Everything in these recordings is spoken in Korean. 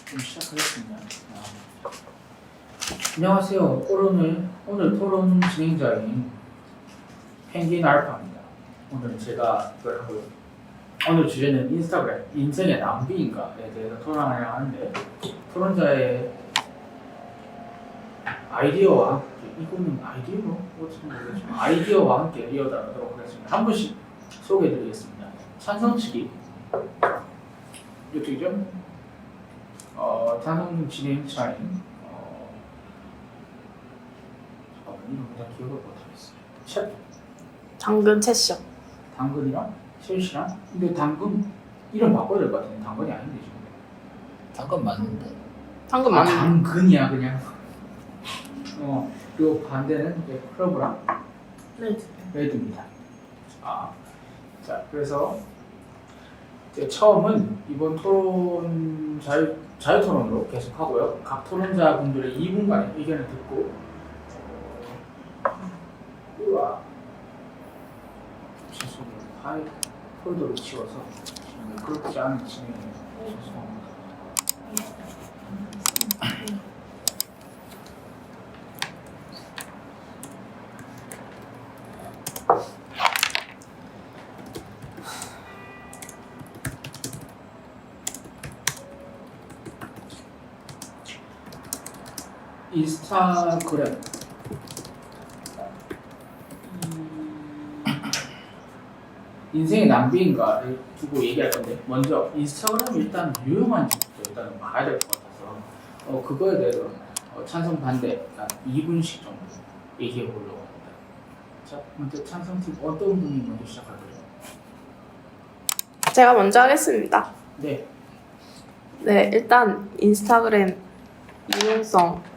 좀 시작하겠습니다. 안녕하세요. 오늘 토론 진행자인 펭귄 알파입니다. 오늘 제가 이걸 하고요. 오늘 주제는 인스타그램, 인생의 낭비인가에 대해서 토론하려 하는데, 토론자의 아이디어와 이거는 아이디어로? 어떻게 모르겠지만 아이디어와 함께 이어가도록 하겠습니다. 한 분씩 소개해드리겠습니다. 찬성치기 이쪽이죠? 찬성 진행자인 이름 그냥 기억을 못하겠어요. 챗? 당근 채쇼. 당근이랑 챗이랑? 근데 당근 이름 바꿔야 될 것 같은데 당근이 아닌데 지금. 당근 맞는데. 당근 맞는. 당근이야 그냥. 그리고 반대는 이제 클럽이랑 레드입니다. 자 그래서 이제 처음은 이번 토론 자유 토론으로 계속 하고요. 각 토론자분들의 2분간의 의견을 듣고 우와 죄송해요. 파일 폴더를 지워서 그렇지 않은 진행이 죄송합니다. 인스타그램 인생의 낭비인가를 두고 얘기할 건데, 먼저 인스타그램이 일단 유용한지부터 일단 봐야 될 것 같아서 그거에 대해서 찬성 반대 한 2분씩 정도 얘기해 보려고 합니다. 자, 먼저 찬성팀 어떤 분이 먼저 시작할까요? 제가 먼저 하겠습니다. 네. 네, 일단 인스타그램 유용성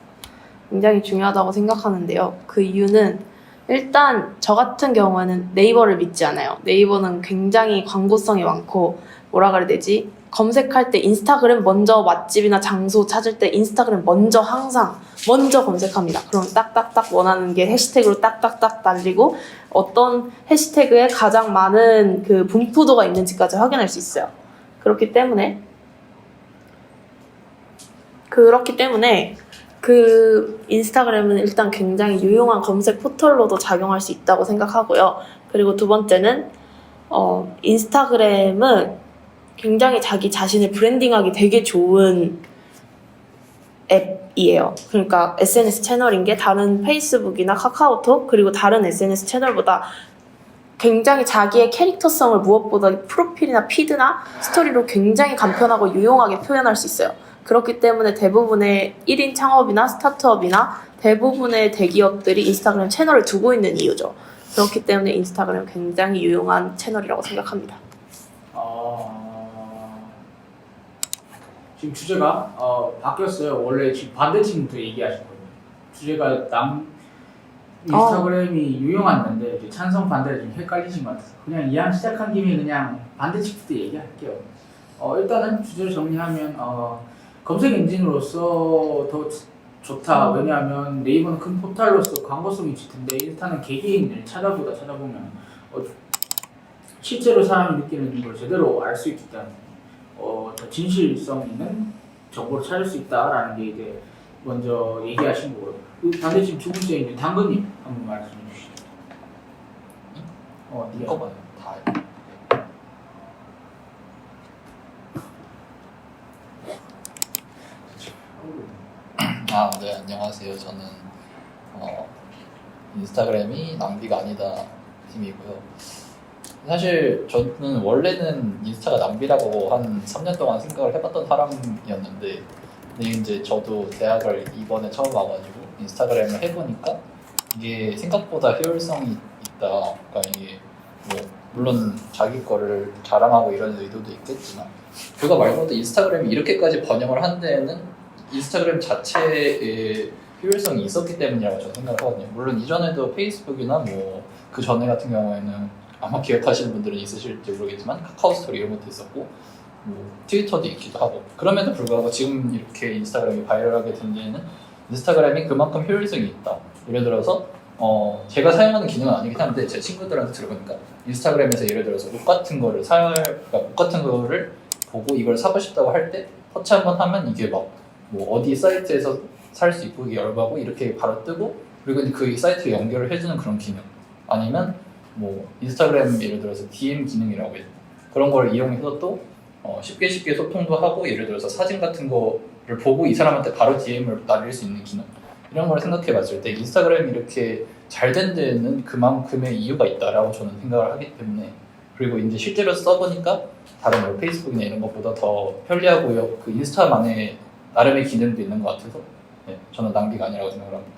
굉장히 중요하다고 생각하는데요. 그 이유는 일단 저 같은 경우에는 네이버를 믿지 않아요. 네이버는 굉장히 광고성이 많고 뭐라 그래야 되지? 검색할 때 인스타그램 먼저 맛집이나 장소 찾을 때 인스타그램 항상 먼저 검색합니다. 그럼 딱딱딱 원하는 게 해시태그로 딱딱딱 날리고 어떤 해시태그에 가장 많은 그 분포도가 있는지까지 확인할 수 있어요. 그렇기 때문에 그 인스타그램은 일단 굉장히 유용한 검색 포털로도 작용할 수 있다고 생각하고요. 그리고 두 번째는 인스타그램은 굉장히 자기 자신을 브랜딩하기 되게 좋은 앱이에요. 그러니까 SNS 채널인 게 다른 페이스북이나 카카오톡 그리고 다른 SNS 채널보다 굉장히 자기의 캐릭터성을 무엇보다 프로필이나 피드나 스토리로 굉장히 간편하고 유용하게 표현할 수 있어요. 그렇기 때문에 대부분의 1인 창업이나 스타트업이나 대부분의 대기업들이 인스타그램 채널을 두고 있는 이유죠. 그렇기 때문에 인스타그램은 굉장히 유용한 채널이라고 생각합니다. 지금 주제가 바뀌었어요. 원래 지금 반대팀부터 얘기하셨거든요. 주제가 인스타그램이 유용한 건데 이제 찬성 반대를 좀 헷갈리신 것 같아서 그냥 이왕 시작한 김에 그냥 반대팀부터 얘기할게요. 일단은 주제를 정리하면 검색 엔진으로서 더 좋다. 왜냐하면 네이버는 큰 포털로서 광고성이 짙은데 인스타는 개개인을 찾아보면 실제로 사람이 느끼는 걸 제대로 알 수 있기 때문에 더 진실성 있는 정보를 찾을 수 있다라는 게 이제 먼저 얘기하신 거고요. 반대팀 두 번째 이제 당근님 한번 말씀해 주시죠. 이거 봐요. 다. 네, 안녕하세요. 저는 인스타그램이 낭비가 아니다 팀이고요. 사실 저는 원래는 인스타가 낭비라고 한 3년 동안 생각을 해봤던 사람이었는데, 근데 이제 저도 대학을 이번에 처음 와가지고 인스타그램을 해보니까 이게 생각보다 효율성이 있다. 그러니까 이게 뭐 물론 자기 거를 자랑하고 이런 의도도 있겠지만, 그거 말고도 인스타그램이 이렇게까지 번영을 한 데에는 인스타그램 자체의 효율성이 있었기 때문이라고 저는 생각을 하거든요. 물론 이전에도 페이스북이나 뭐 그 전에 같은 경우에는 아마 기억하시는 분들은 있으실지 모르겠지만 카카오 스토리 이런 것도 있었고 뭐 트위터도 있기도 하고, 그럼에도 불구하고 지금 이렇게 인스타그램이 바이럴하게 된 데에는 인스타그램이 그만큼 효율성이 있다. 예를 들어서 제가 사용하는 기능은 아니긴 한데 제 친구들한테 들어보니까 인스타그램에서 예를 들어서 옷 같은 거를 옷 같은 거를 보고 이걸 사고 싶다고 할 때 터치 한번 하면 이게 막 뭐 어디 사이트에서 살 수 있고 이게 열받고 이렇게 바로 뜨고 그리고 이제 그 사이트에 연결을 해주는 그런 기능 아니면 뭐 인스타그램 예를 들어서 DM 기능이라고 해요. 그런 걸 이용해서 또 쉽게 소통도 하고 예를 들어서 사진 같은 거를 보고 이 사람한테 바로 DM을 날릴 수 있는 기능 이런 걸 생각해 봤을 때 인스타그램이 이렇게 잘 된 데는 그만큼의 이유가 있다라고 저는 생각을 하기 때문에 그리고 이제 실제로 써보니까 다른 뭐 페이스북이나 이런 것보다 더 편리하고요. 그 인스타만의 나름의 기능도 있는 것 같아서 네, 저는 낭비가 아니라고 생각을 합니다.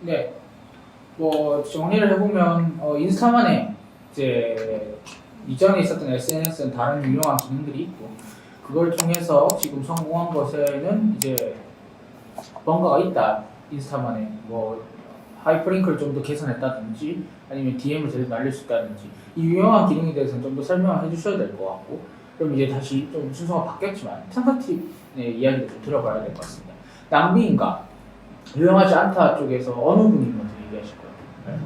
네. 뭐 정리를 해보면 인스타만의 이제 이전에 있었던 SNS는 다른 유용한 기능들이 있고 그걸 통해서 지금 성공한 것에는 이제 뭔가가 있다. 인스타만에 뭐 하이퍼링크를 좀 더 개선했다든지 아니면 DM을 제대로 날릴 수 있다든지 이 유용한 기능에 대해서는 좀 더 설명을 해주셔야 될 것 같고 그럼 이제 다시 좀 순서가 바뀌었지만 창사팁의 이야기를 좀 들어봐야 될 것 같습니다. 낭비인가? 유용하지 않다 쪽에서 어느 분이 먼저 얘기하실 거예요?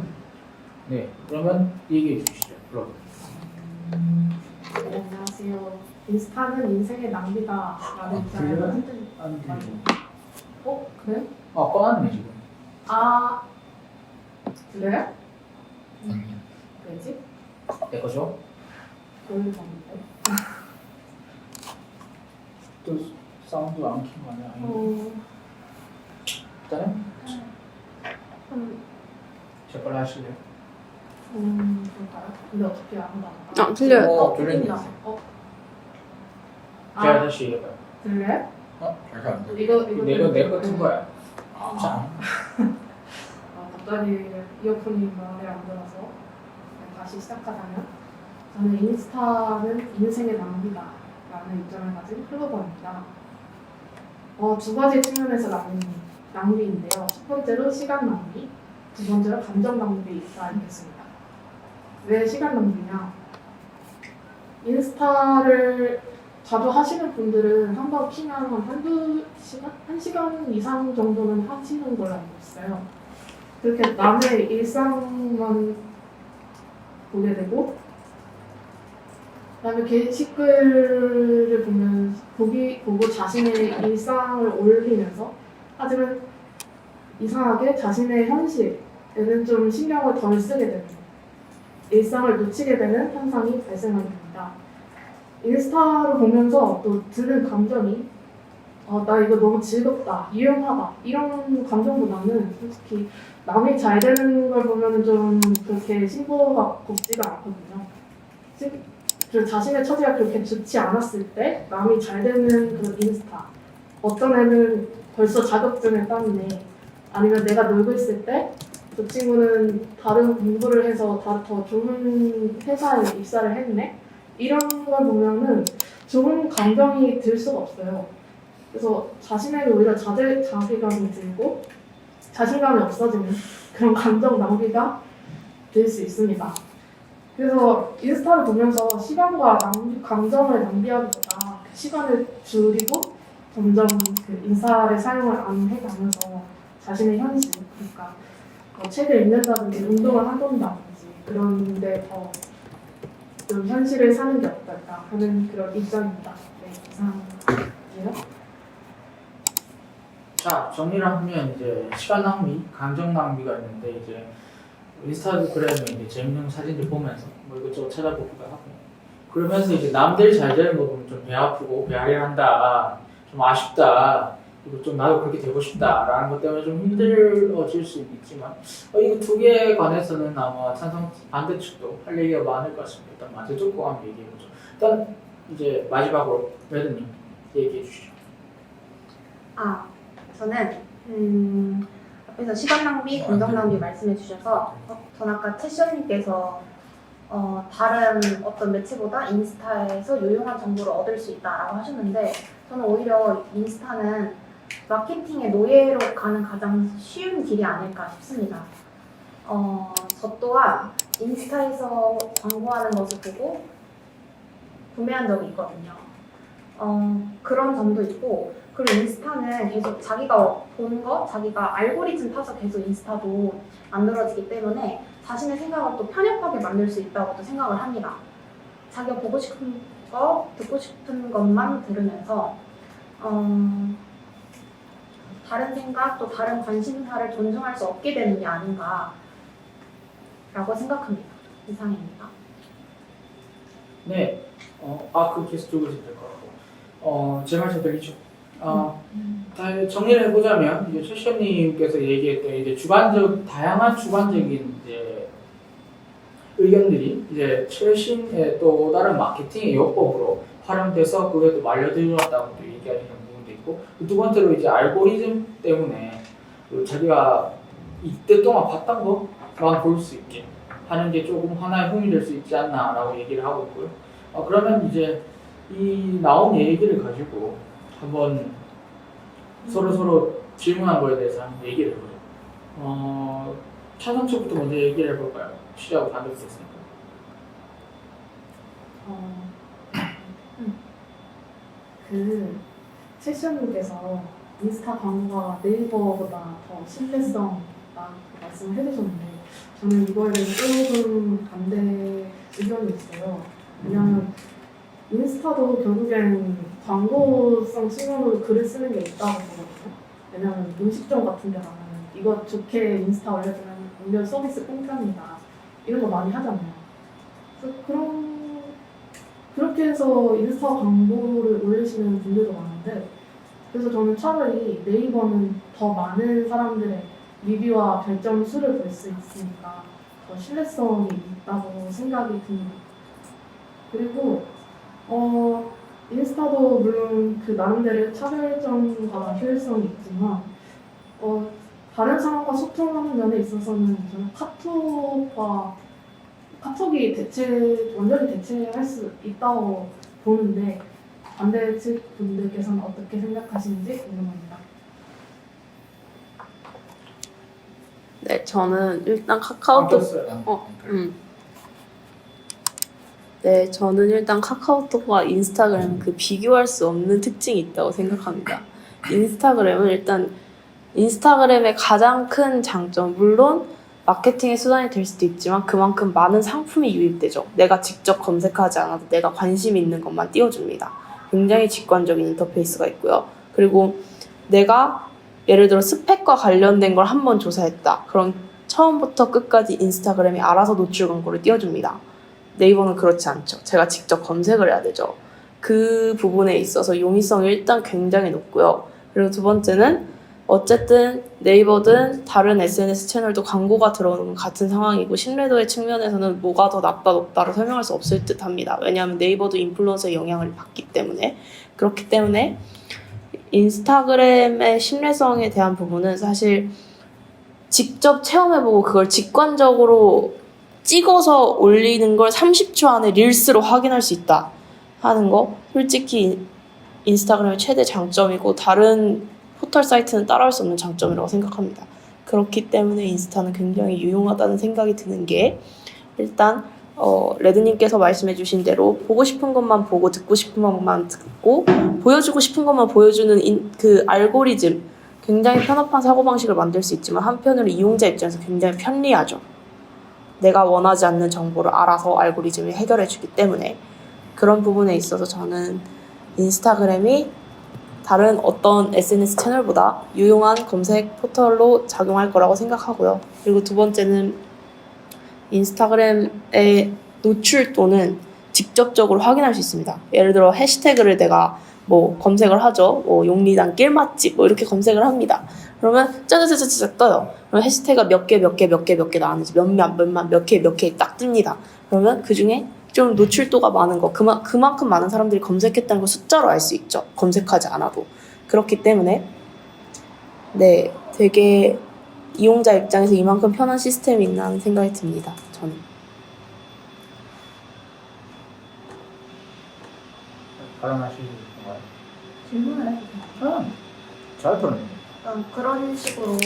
네, 그러면 얘기해 주시죠. 그럼. 네, 안녕하세요. 인스타는 인생의 낭비다라는 입장에서 흔들. 안 들리고. 그래? 꺼놨네 지금. 아, 그래요? 왜지? 내 거죠? 그런 건데. 또 사운드 안 킨 거 아니야? 일단은 제 걸로 하실래요? 그럴까요? 근데 어떻게 아무도 안 봐? 들려요. 들리는 제가 다시 얘기해봐요. 들려요? 잘안 들려. 이거 내거 튼 거야. 자, 갑자기 이어폰이 마음에 안 들어서 다시 시작하자면 저는 인스타는 인생의 낭비다라는 입장을 가진 플로버입니다. 두 가지 측면에서 낭비인데요. 첫 번째로 시간 낭비, 두 번째로 감정 낭비가 있겠습니다. 왜 시간 낭비냐? 인스타를 자주 하시는 분들은 한 번 키면 한두 시간? 1시간 이상 정도는 하시는 걸로 알고 있어요. 그렇게 남의 일상만 보게 되고 그다음에 게시글을 보고 자신의 일상을 올리면서 하지만 이상하게 자신의 현실에는 좀 신경을 덜 쓰게 되는 일상을 놓치게 되는 현상이 발생하게 됩니다. 인스타를 보면서 또 드는 감정이 나 이거 너무 즐겁다, 유용하다 이런 감정보다는 솔직히 남이 잘 되는 걸 보면 좀 그렇게 신고가 곱지가 않거든요. 그 자신의 처지가 그렇게 좋지 않았을 때 남이 잘 되는 그런 인스타 어떤 애는 벌써 자격증을 땄네 아니면 내가 놀고 있을 때 저 친구는 다른 공부를 해서 더 좋은 회사에 입사를 했네 이런 걸 보면은 좋은 감정이 들 수가 없어요. 그래서 자신에게 오히려 자괴감이 들고 자신감이 없어지는 그런 감정 낭비가 될 수 있습니다. 그래서 인스타를 보면서 시간과 감정을 낭비하기보다 그 시간을 줄이고 점점 그 인스타를 사용을 안 해가면서 자신의 현실, 그러니까 책을 읽는다든지 운동을 한다든지 그런 데 더 좀 현실을 사는 게 어떨까 하는 그런 입장입니다. 네, 이상이에요. 자 정리를 하면 이제 시간 낭비, 감정 낭비가 있는데 이제 인스타그램에 이제 재밌는 사진들 보면서 뭐 이것저것 찾아보기도 하고 그러면서 이제 남들 잘 되는 거 보면 좀 배 아프고 배앓이한다, 좀 아쉽다, 그리고 좀 나도 그렇게 되고 싶다라는 것 때문에 좀 힘들어질 수 있지만 이거 두 개에 관해서는 아마 찬성 반대측도 할 얘기가 많을 것 같습니다. 일단 먼저 듣고 한번 얘기해보죠. 일단 이제 마지막으로 매드님 얘기해 주시죠. 저는 앞에서 시간 낭비, 감정 낭비 말씀해 주셔서 전 아까 채시언님께서 다른 어떤 매체보다 인스타에서 유용한 정보를 얻을 수 있다라고 하셨는데 저는 오히려 인스타는 마케팅의 노예로 가는 가장 쉬운 길이 아닐까 싶습니다. 저 또한 인스타에서 광고하는 것을 보고 구매한 적이 있거든요. 그런 점도 있고 그리고 인스타는 계속 자기가 보는 거, 자기가 알고리즘 타서 계속 인스타도 만들어지기 때문에 자신의 생각을 또 편협하게 만들 수 있다고 또 생각을 합니다. 자기가 보고 싶은 거, 듣고 싶은 것만 들으면서 다른 생각 또 다른 관심사를 존중할 수 없게 되는 게 아닌가라고 생각합니다. 이상입니다. 네. 그 계속 들고 있어도 될 것 같고. 제 말씀 들리죠? 다 정리를 해보자면, 이제 최 시장님께서 얘기했던 이제 다양한 주관적인 이제 의견들이 이제 최신의 또 다른 마케팅의 요법으로 활용돼서 그게 또 말려들었다고 또 얘기하는 부분도 있고, 두 번째로 이제 알고리즘 때문에 자기가 이때 동안 봤던 것만 볼 수 있게 하는 게 조금 하나의 흠이 될 수 있지 않나라고 얘기를 하고 있고요. 그러면 이제 이 나온 얘기를 가지고 한번 서로 질문한 거에 대해서 한번 얘기를 해보죠. 차선 측부터 먼저 얘기를 해볼까요? 취재하고 반대부터 했으니까. 세션님께서 인스타 광고가 네이버보다 더 신뢰성이다 말씀을 해주셨는데 저는 이거에 대해서 조금 반대 의견이 있어요. 왜냐하면 인스타도 결국엔 광고성 측면으로 글을 쓰는 게 있다고 보거든요. 왜냐하면 음식점 같은 데 가면 이거 좋게 인스타 올려주면 무료 서비스 공짜입니다. 이런 거 많이 하잖아요. 그래서 그렇게 해서 인스타 광고를 올리시는 분들도 많은데 그래서 저는 차라리 네이버는 더 많은 사람들의 리뷰와 별점 수를 볼 수 있으니까 더 신뢰성이 있다고 생각이 듭니다. 그리고 인스타도 물론 그 나름대로의 차별점과 효율성이 있지만 다른 사람과 소통하는 면에 있어서는 저는 카톡이 완전히 대체할 수 있다고 보는데 반대측 분들께서는 어떻게 생각하시는지 궁금합니다. 네, 저는 일단 카카오톡 네, 저는 일단 카카오톡과 인스타그램 그 비교할 수 없는 특징이 있다고 생각합니다. 인스타그램은 일단 인스타그램의 가장 큰 장점, 물론 마케팅의 수단이 될 수도 있지만 그만큼 많은 상품이 유입되죠. 내가 직접 검색하지 않아도 내가 관심 있는 것만 띄워줍니다. 굉장히 직관적인 인터페이스가 있고요. 그리고 내가 예를 들어 스펙과 관련된 걸 한번 조사했다. 그럼 처음부터 끝까지 인스타그램이 알아서 노출 광고를 띄워줍니다. 네이버는 그렇지 않죠. 제가 직접 검색을 해야 되죠. 그 부분에 있어서 용이성이 일단 굉장히 높고요. 그리고 두 번째는 어쨌든 네이버든 다른 SNS 채널도 광고가 들어오는 건 같은 상황이고 신뢰도의 측면에서는 뭐가 더 낫다 높다로 설명할 수 없을 듯 합니다. 왜냐하면 네이버도 인플루언서의 영향을 받기 때문에. 그렇기 때문에 인스타그램의 신뢰성에 대한 부분은 사실 직접 체험해보고 그걸 직관적으로 찍어서 올리는 걸 30초 안에 릴스로 확인할 수 있다 하는 거 솔직히 인스타그램의 최대 장점이고 다른 포털 사이트는 따라할 수 없는 장점이라고 생각합니다. 그렇기 때문에 인스타는 굉장히 유용하다는 생각이 드는 게 일단 레드님께서 말씀해 주신 대로 보고 싶은 것만 보고 듣고 싶은 것만 듣고 보여주고 싶은 것만 보여주는 그 알고리즘 굉장히 편협한 사고방식을 만들 수 있지만 한편으로 이용자 입장에서 굉장히 편리하죠. 내가 원하지 않는 정보를 알아서 알고리즘이 해결해 주기 때문에 그런 부분에 있어서 저는 인스타그램이 다른 어떤 SNS 채널보다 유용한 검색 포털로 작용할 거라고 생각하고요. 그리고 두 번째는 인스타그램의 노출도는 직접적으로 확인할 수 있습니다. 예를 들어 해시태그를 내가 검색을 하죠. 용리단 낄맛집 이렇게 검색을 합니다. 그러면 짜자자자자 떠요. 그럼 해시태그가 몇 개 나왔는지 몇 개 딱 뜹니다. 그러면 그 중에 좀 노출도가 많은 거 그만큼 많은 사람들이 검색했다는 걸 숫자로 알 수 있죠. 검색하지 않아도. 그렇기 때문에 네, 되게 이용자 입장에서 이만큼 편한 시스템이 있나 생각이 듭니다. 저는. 발언하시는 건가요? 질문을 해주세요. 잘 들었네. 그런 식으로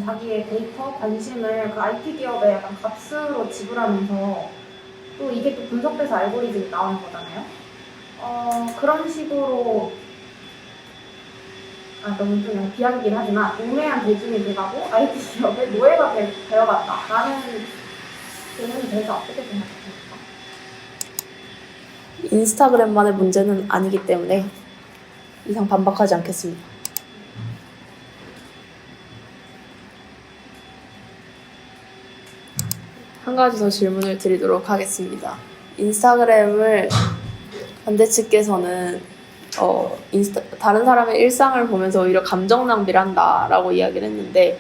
자기의 데이터, 관심을 그 IT 기업에 약간 값으로 지불하면서 또 이게 또 분석돼서 알고리즘이 나오는 거잖아요. 그런 식으로 너무 그냥 비하긴 하지만 우매한 대중이 돼가고 IT 기업의 노예가 되어간다라는 부분에 대해서 어떻게 생각하십니까? 인스타그램만의 문제는 아니기 때문에 이상 반박하지 않겠습니다. 한 가지 더 질문을 드리도록 하겠습니다. 인스타그램을 반대 측께서는 다른 사람의 일상을 보면서 오히려 감정 낭비를 한다라고 이야기를 했는데,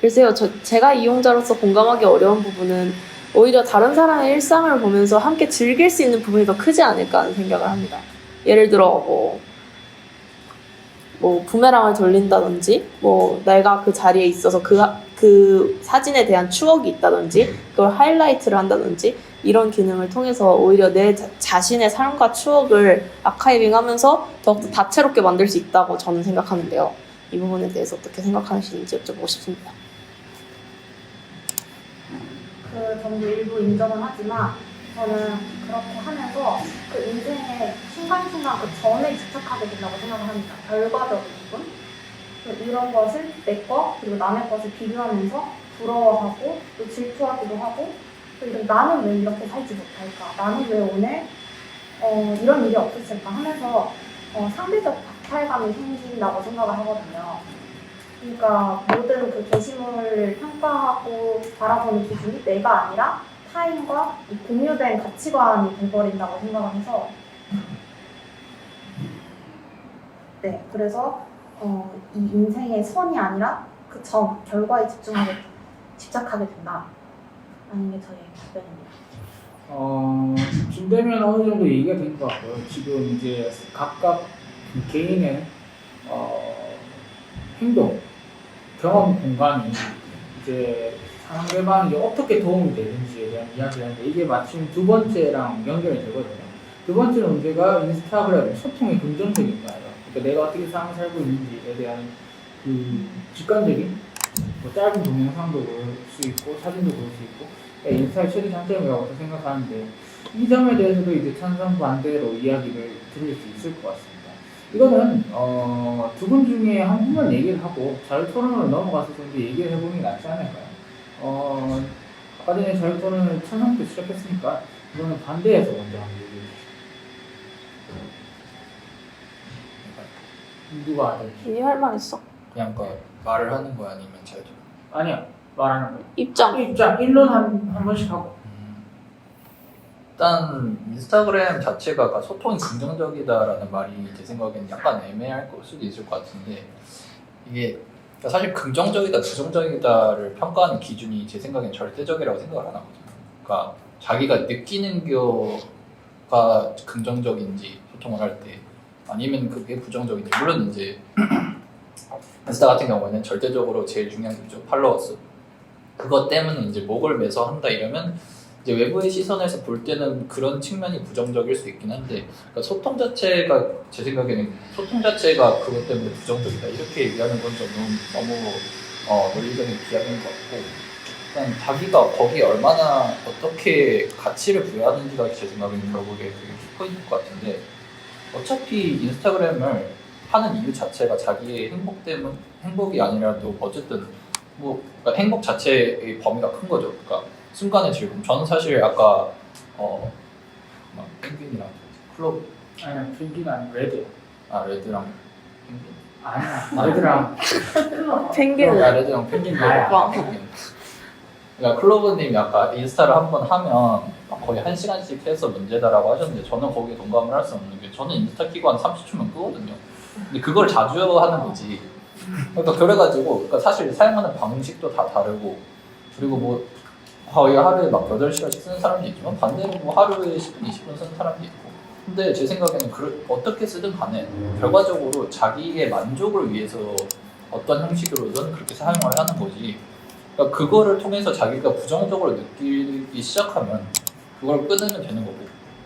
글쎄요, 제가 이용자로서 공감하기 어려운 부분은 오히려 다른 사람의 일상을 보면서 함께 즐길 수 있는 부분이 더 크지 않을까 하는 생각을 합니다. 예를 들어 뭐 부메랑을 돌린다든지, 뭐 내가 그 자리에 있어서 그 사진에 대한 추억이 있다든지, 그걸 하이라이트를 한다든지, 이런 기능을 통해서 오히려 내 자신의 삶과 추억을 아카이빙하면서 더욱더 다채롭게 만들 수 있다고 저는 생각하는데요. 이 부분에 대해서 어떻게 생각하시는지 여쭤보고 싶습니다. 그 점도 일부 인정은 하지만 저는 그렇게 하면서 그 인생의 순간순간 그 점에 집착하게 된다고 생각을 합니다. 결과적인 부분. 이런 것을 내 것 그리고 남의 것을 비교하면서 부러워하고 또 질투하기도 하고, 또 이런 나는 왜 이렇게 살지 못할까? 나는 왜 오늘 이런 일이 없었을까? 하면서 상대적 박탈감이 생긴다고 생각을 하거든요. 그러니까 모든 그 게시물을 평가하고 바라보는 기준이 내가 아니라 타인과 이 공유된 가치관이 돼버린다고 생각을 해서, 네, 그래서 이 인생의 선이 아니라 그 점, 결과에 집착하게 된다. 라는 게 저의 답변입니다. 쯤 되면 어느 정도 얘기가 된 것 같고요. 지금 이제 각각 그 개인의 행동, 경험 공간이 이제 상대방이 어떻게 도움이 되는지에 대한 이야기를 하는데, 이게 마침 두 번째랑 연결이 되거든요. 두 번째 문제가 인스타그램 소통이 긍정적인 거예요. 그러니까 내가 어떻게 삶을 살고 있는지에 대한 그 직관적인, 뭐 짧은 동영상도 볼 수 있고 사진도 볼 수 있고, 인스타의 최대 장점이라고 생각하는데, 이 점에 대해서도 이제 찬성 반대로 이야기를 드릴 수 있을 것 같습니다. 이거는 두 분 중에 한 분만 얘기를 하고 자유토론으로 넘어가서 좀 더 얘기를 해보는 게 낫지 않을까요? 아까 전에 자유토론을 찬성도 시작했으니까 이거는 반대해서 먼저 한번 얘기해 주시죠. 누가 하든지. 이할 말 있어? 그냥 말을 하는 거야, 아니면 잘 좀. 아니야, 말하는 거. 입장. 일론 한 번씩 하고. 일단 인스타그램 자체가 소통이 긍정적이다라는 말이 제 생각에는 약간 애매할 수도 있을 것 같은데, 이게 사실 긍정적이다, 부정적이다를 평가하는 기준이 제 생각엔 절대적이라고 생각을 안 하거든요. 그러니까 자기가 느끼는 거가 긍정적인지 소통을 할 때, 아니면 그게 부정적인지. 물론 이제 인스타 같은 경우에는 절대적으로 제일 중요한 게 있죠. 팔로워 수. 그것 때문에 이제 목을 매서 한다 이러면 이제 외부의 시선에서 볼 때는 그런 측면이 부정적일 수 있긴 한데, 그러니까 소통 자체가 제 생각에는 소통 자체가 그것 때문에 부정적이다 이렇게 얘기하는 건 좀 너무 논리적인 비약인 것 같고, 일단 자기가 거기에 얼마나 어떻게 가치를 부여하는지가 제 생각에는 결국에 되게 키포인트인 것 같은데, 어차피 인스타그램을 하는 이유 자체가 자기의 행복이 아니라도 어쨌든 그러니까 행복 자체의 범위가 큰 거죠. 그러니까 순간의 즐거움. 저는 사실 아까 펭귄이랑 클럽 아니야, 펭귄 아니고 레드. 레드랑 펭귄. 아니야, 레드랑 펭귄은 레드랑 펭귄 나야. 펭귄. 그러니까 클로버님이 아까 인스타를 한번 하면 거의 1시간씩 해서 문제다라고 하셨는데, 저는 거기에 동감을 할 수 없는 게, 저는 인스타 키고 한 30초면 끄거든요. 근데 그걸 자주 하는 거지. 그러니까 그래가지고, 그러니까 사실 사용하는 방식도 다 다르고, 그리고 뭐 거의 하루에 막 8시간씩 쓰는 사람도 있지만, 반대로 뭐 하루에 10분, 20분 쓰는 사람도 있고. 근데 제 생각에는 어떻게 쓰든 간에 결과적으로 자기의 만족을 위해서 어떤 형식으로든 그렇게 사용을 하는 거지. 그러니까 그거를 통해서 자기가 부정적으로 느끼기 시작하면 그걸 끊으면 되는 거고,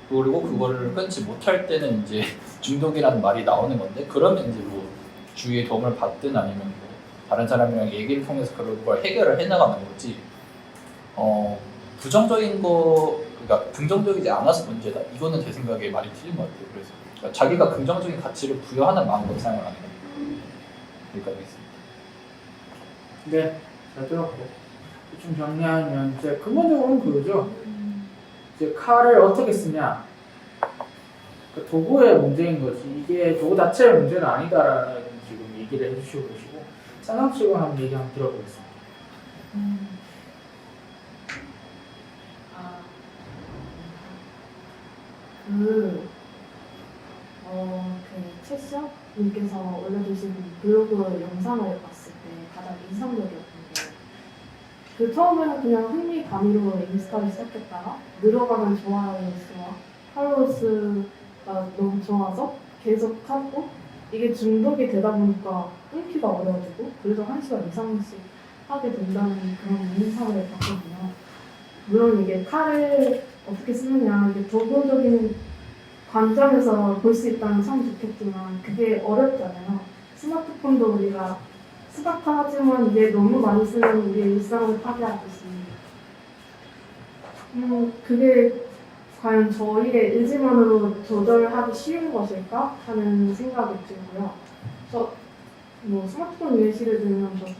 그리고 그거를 끊지 못할 때는 이제 중독이라는 말이 나오는 건데, 그러면 이제 뭐 주위의 도움을 받든 아니면 뭐 다른 사람이랑 얘기를 통해서 그걸 해결을 해나가는 거지. 부정적인 거, 그러니까 긍정적이지 않아서 문제다, 이거는 제 생각에 말이 틀린 것 같아요. 그래서 그러니까 자기가 긍정적인 가치를 부여하는 마음으로 사용을 하는 거예요. 여기까지 하겠습니다. 네, 잘 들었고. 좀 정리하면 이제 근본적으로는 그거죠. 이제 칼을 어떻게 쓰냐. 그 도구의 문제인 거지. 이게 도구 자체의 문제는 아니다라는 지금 얘기를 해주시고 계시고 찬성측은 한번 얘기 한번 들어보겠습니다. 그 채시님께서 올려주신 블로그 영상을 봤을 때 가장 인상적이었던 게 그 처음에는 그냥 흥미 가미로 인스타를 시작했다가 늘어가는 좋아요 수와 팔로워 수가 너무 좋아서 계속 하고 이게 중독이 되다 보니까 끊기가 어려워지고 그래서 1시간 이상씩 하게 된다는 그런 인상을 받거든요. 물론 이게 칼을 어떻게 쓰느냐 이게 도구적인 관점에서 볼 수 있다면 참 좋겠지만 그게 어렵잖아요. 스마트폰도 우리가 스마트하지만 이게 너무 많이 쓰면 우리의 일상을 파괴하듯이 그게 과연 저희의 의지만으로 조절하기 쉬운 것일까 하는 생각이 들고요. 그래서 뭐 스마트폰 예시를 들면 저도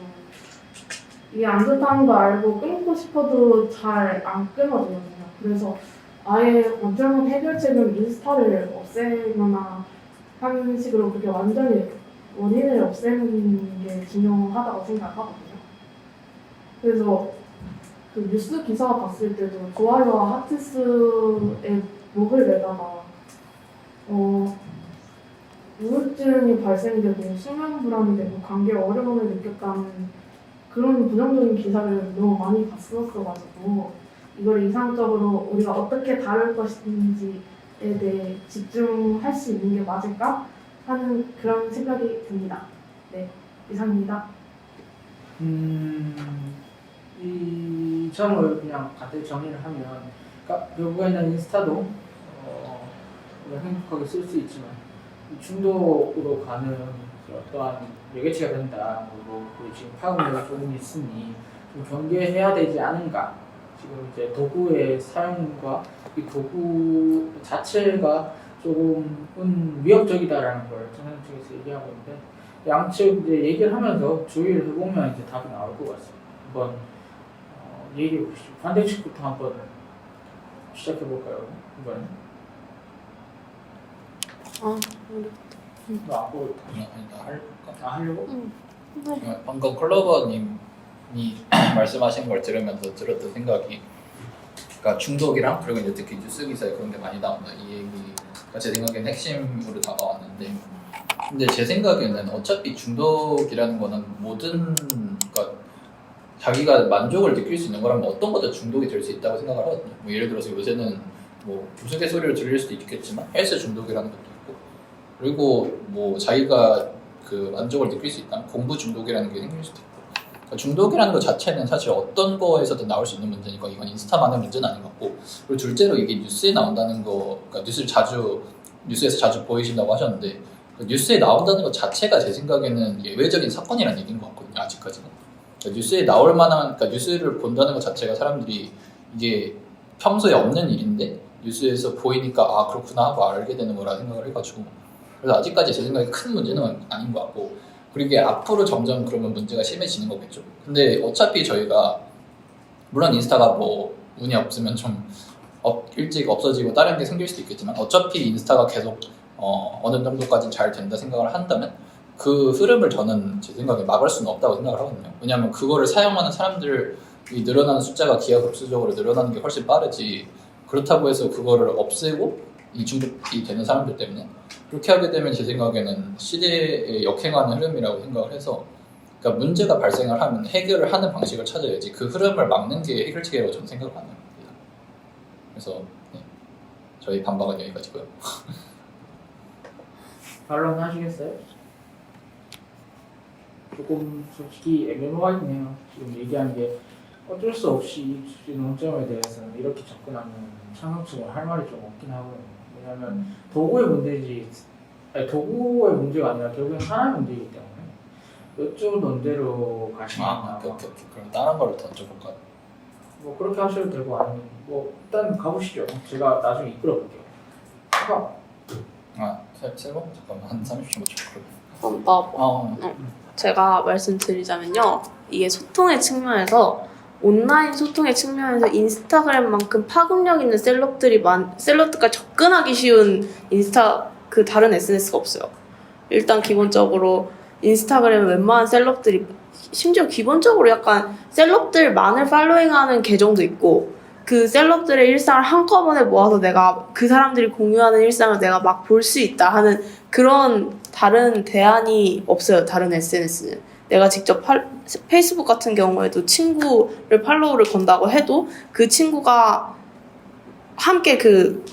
이게 안 좋다는 거 알고 끊고 싶어도 잘 안 끊어지거든요. 그래서 아예 완전한 해결책은 인스타를 없애거나 하는 식으로 그게 완전히 원인을 없애는 게 중요하다고 생각하거든요. 그래서 그 뉴스 기사 봤을 때도 좋아요와 하트 수에 목을 매다가 우울증이 발생되고 수면 불안이 되고 관계 어려움을 느꼈다는 그런 부정적인 기사를 너무 많이 봤었어가지고 이걸 이상적으로 우리가 어떻게 다룰 것인지에 대해 집중할 수 있는 게 맞을까 하는 그런 생각이 듭니다. 네, 이상입니다. 이 점을 그냥 간단히 정리를 하면, 그러니까 결국에는 인스타도 우리가 행복하게 쓸 수 있지만 중독으로 가는 어떠한 매개체가 된다. 그리고 우리 지금 파급력이 조금 있으니 좀 경계해야 되지 않은가. 지금 이제 도구의 사용과 이 도구 자체가 조금은 위협적이다라는 걸 전형 측에서 얘기하고 있는데 양측 이제 얘기를 하면서 조율을 해보면 이제 답이 나올 것 같습니다. 한번 얘기해 보시죠. 반대 측부터 한번 시작해 볼까요? 이번에. 너안 보고 있다. 할까? 하려고? 방금 컬러버님이 말씀하신 걸 들으면서 들었던 생각이, 그러니까 중독이랑 그리고 이제 특히 뉴스 기사에 그런 게 많이 나온다 이 얘기가 제 생각엔 핵심으로 다가왔는데, 근데 제 생각에는 어차피 중독이라는 거는 모든, 그러니까 자기가 만족을 느낄 수 있는 거라면 어떤 것도 중독이 될 수 있다고 생각을 하거든요. 뭐 예를 들어서 요새는 뭐 우스갯소리를 들릴 수도 있겠지만 헬스 중독이라는 것도 있고, 그리고 뭐 자기가 그 만족을 느낄 수 있다면 공부 중독이라는 게 생길 수도 있고, 그러니까 중독이라는 것 자체는 사실 어떤 거에서든 나올 수 있는 문제니까 이건 인스타만의 문제는 아닌 것 같고, 그리고 둘째로 이게 뉴스에 나온다는 거, 그러니까 뉴스에서 자주 보이신다고 하셨는데 그 뉴스에 나온다는 것 자체가 제 생각에는 예외적인 사건이라는 얘기인 것 같거든요. 아직까지는. 그러니까 뉴스에 나올 만한, 그러니까 뉴스를 본다는 것 자체가 사람들이 이게 평소에 없는 일인데 뉴스에서 보이니까 아 그렇구나 하고 알게 되는 거라 생각을 해가지고, 그래서 아직까지 제 생각에 큰 문제는 아닌 것 같고, 그리고 이게 앞으로 점점 그러면 문제가 심해지는 거겠죠. 근데 어차피 저희가 물론 인스타가 뭐 운이 없으면 좀 일찍 없어지고 다른 게 생길 수도 있겠지만 어차피 인스타가 계속 어느 정도까지 잘 된다 생각을 한다면 그 흐름을 저는 제 생각에 막을 수는 없다고 생각을 하거든요. 왜냐하면 그거를 사용하는 사람들이 늘어나는 숫자가 기하급수적으로 늘어나는 게 훨씬 빠르지, 그렇다고 해서 그거를 없애고 이 중독이 되는 사람들 때문에 그렇게 하게 되면 제 생각에는 시대에 역행하는 흐름이라고 생각을 해서, 그러니까 문제가 발생을 하면 해결을 하는 방식을 찾아야지 그 흐름을 막는 게 해결책이라고 저는 생각을 안 합니다. 그래서 네, 저희 반박은 여기까지고요. 반론 하시겠어요? 조금 솔직히 애매모호하네요. 지금 얘기하는 게 어쩔 수 없이 이 논점에 대해서는 이렇게 접근하면 창업적으로 할 말이 좀 없긴 하고요. 왜냐하면 도구의 문제지, 아니 도구의 문제가 아니라 결국엔 사람의 문제이기 때문에 이쪽 논대로 가시면 오케이. 그럼 다른 걸로 던져볼까요? 뭐 그렇게 하셔도 되고 아니면 뭐 일단 가보시죠. 제가 나중에 이끌어볼게요. 세번 잠깐만 한 30초만 좀 그럼 나 제가 말씀드리자면요. 이게 소통의 측면에서 온라인 소통의 측면에서 인스타그램만큼 파급력 있는 셀럽들과 접근하기 쉬운 그 다른 SNS가 없어요. 일단 기본적으로 인스타그램은 웬만한 셀럽들이 심지어 기본적으로 약간 셀럽들만을 팔로잉하는 계정도 있고 그 셀럽들의 일상을 한꺼번에 모아서 내가 그 사람들이 공유하는 일상을 내가 막 볼 수 있다 하는 그런 다른 대안이 없어요. 다른 SNS는. 내가 직접 페이스북 같은 경우에도 친구를 팔로우를 건다고 해도 그 친구가 함께 그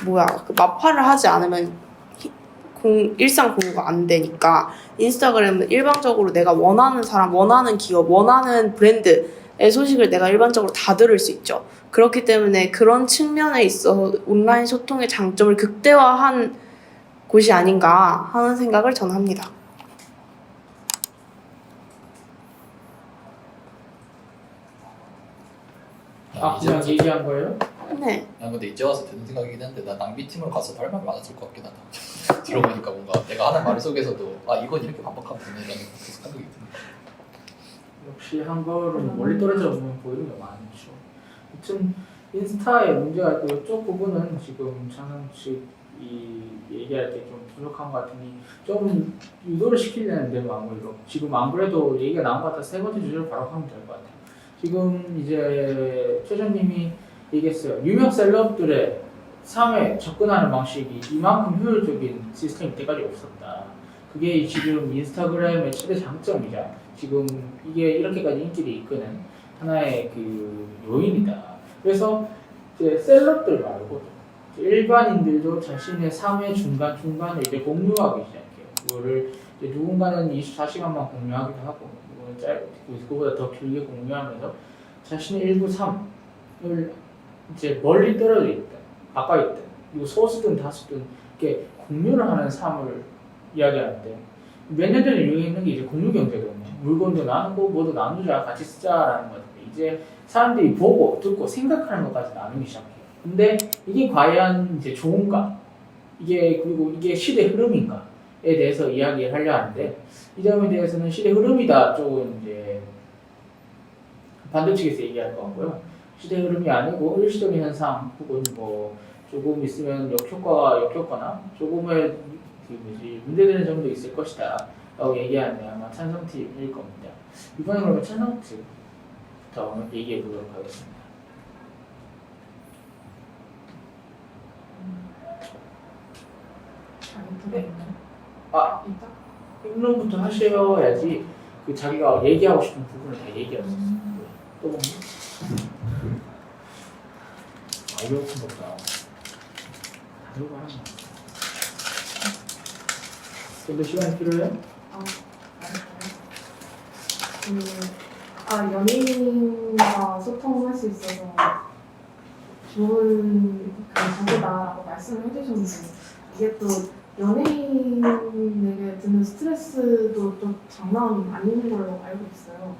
마팔을 하지 않으면 일상 공유가 안 되니까 인스타그램은 일방적으로 내가 원하는 사람, 원하는 기업, 원하는 브랜드의 소식을 내가 일반적으로 다 들을 수 있죠. 그렇기 때문에 그런 측면에 있어서 온라인 소통의 장점을 극대화한 곳이 아닌가 하는 생각을 저는 합니다. 그냥 얘기한 거예요? 네. 난 근데 이제 와서 드는 생각이긴 한데 나 낭비팀을 가서 할 말이 많았을 것 같긴 하다. 들어보니까 뭔가 내가 하는 말 속에서도 이건 이렇게 반박하면 되네라는 계속 생각이 드네. 역시 한글은 멀리 떨어져 보이는 게 많죠. 아무튼 인스타의 문제가 있고 이쪽 부분은 지금 찬성 측이 얘기할 때 좀 부족한 것 같으니 좀 유도를 시키려는데 마무리로 지금 안 그래도 얘기가 나온 것 같아서 세 번째 주제를 바로 하면 될 것 같아요. 지금 이제 최전님이 얘기했어요. 유명 셀럽들의 삶에 접근하는 방식이 이만큼 효율적인 시스템이 이때까지 없었다. 그게 지금 인스타그램의 최대 장점이자 지금 이게 이렇게까지 인기를 이끄는 하나의 그 요인이다. 그래서 이제 셀럽들 말고 일반인들도 자신의 삶의 중간중간에 이제 공유하기 시작해요. 그거를 이제 누군가는 24시간만 공유하기도 하고, 누구는 짧고 그거보다 더 길게 공유하면서 자신의 일부 삶을 이제 멀리 떨어져 있다, 가까이 있다, 그리고 소수든 다수든 이렇게 공유를 하는 삶을 이야기하는데 몇 년 전에 유행했는 게 이제 공유 경제거든요. 물건도 나누고 뭐도 나누자, 같이 쓰자라는 건데 이제 사람들이 보고 듣고 생각하는 것까지 나누기 시작해요. 근데 이게 과연 이제 좋은가? 그리고 이게 시대 흐름인가에 대해서 이야기를 하려 하는데 이 점에 대해서는 시대 흐름이다 쪽은 이제 반대측에서 얘기할 것 같고요. 시대 흐름이 아니고 일시적인 현상 혹은 뭐 조금 있으면 역효과나 조금의 문제되는 점도 있을 것이다 라고 얘기하면 아마 찬성팀일 겁니다. 이번에 그러면 찬성팀부터 얘기해 보도록 하겠습니다. 입론부터 하셔야지 그 자기가 얘기하고 싶은 부분을 다 얘기할 수 있어요. 또 뭐? 이거 같은 것보다 다 들고 하는 거. 좀더 시간이 필요해요? 연예인과 소통할 수 있어서 좋은 정보다라고 말씀을 해주셨는데 이게 또 연예인에게 드는 스트레스도 좀 장난 아닌 걸로 알고 있어요.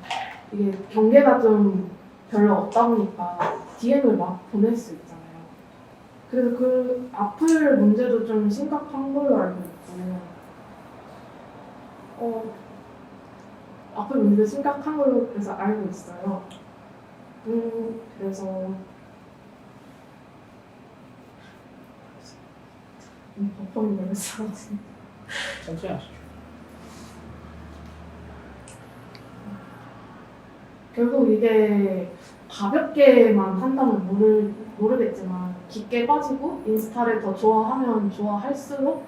이게 경계가 좀 별로 없다 보니까 DM을 막 보낼 수 있잖아요. 그래서 그 악플 문제도 좀 심각한 걸로 알고 있고 악플 문제도 심각한 걸로 그래서 알고 있어요. 그래서 버퍼링 너무 싸우지. 천천히 하시죠. 결국 이게 가볍게만 한다면 모르겠지만 깊게 빠지고 인스타를 더 좋아하면 좋아할수록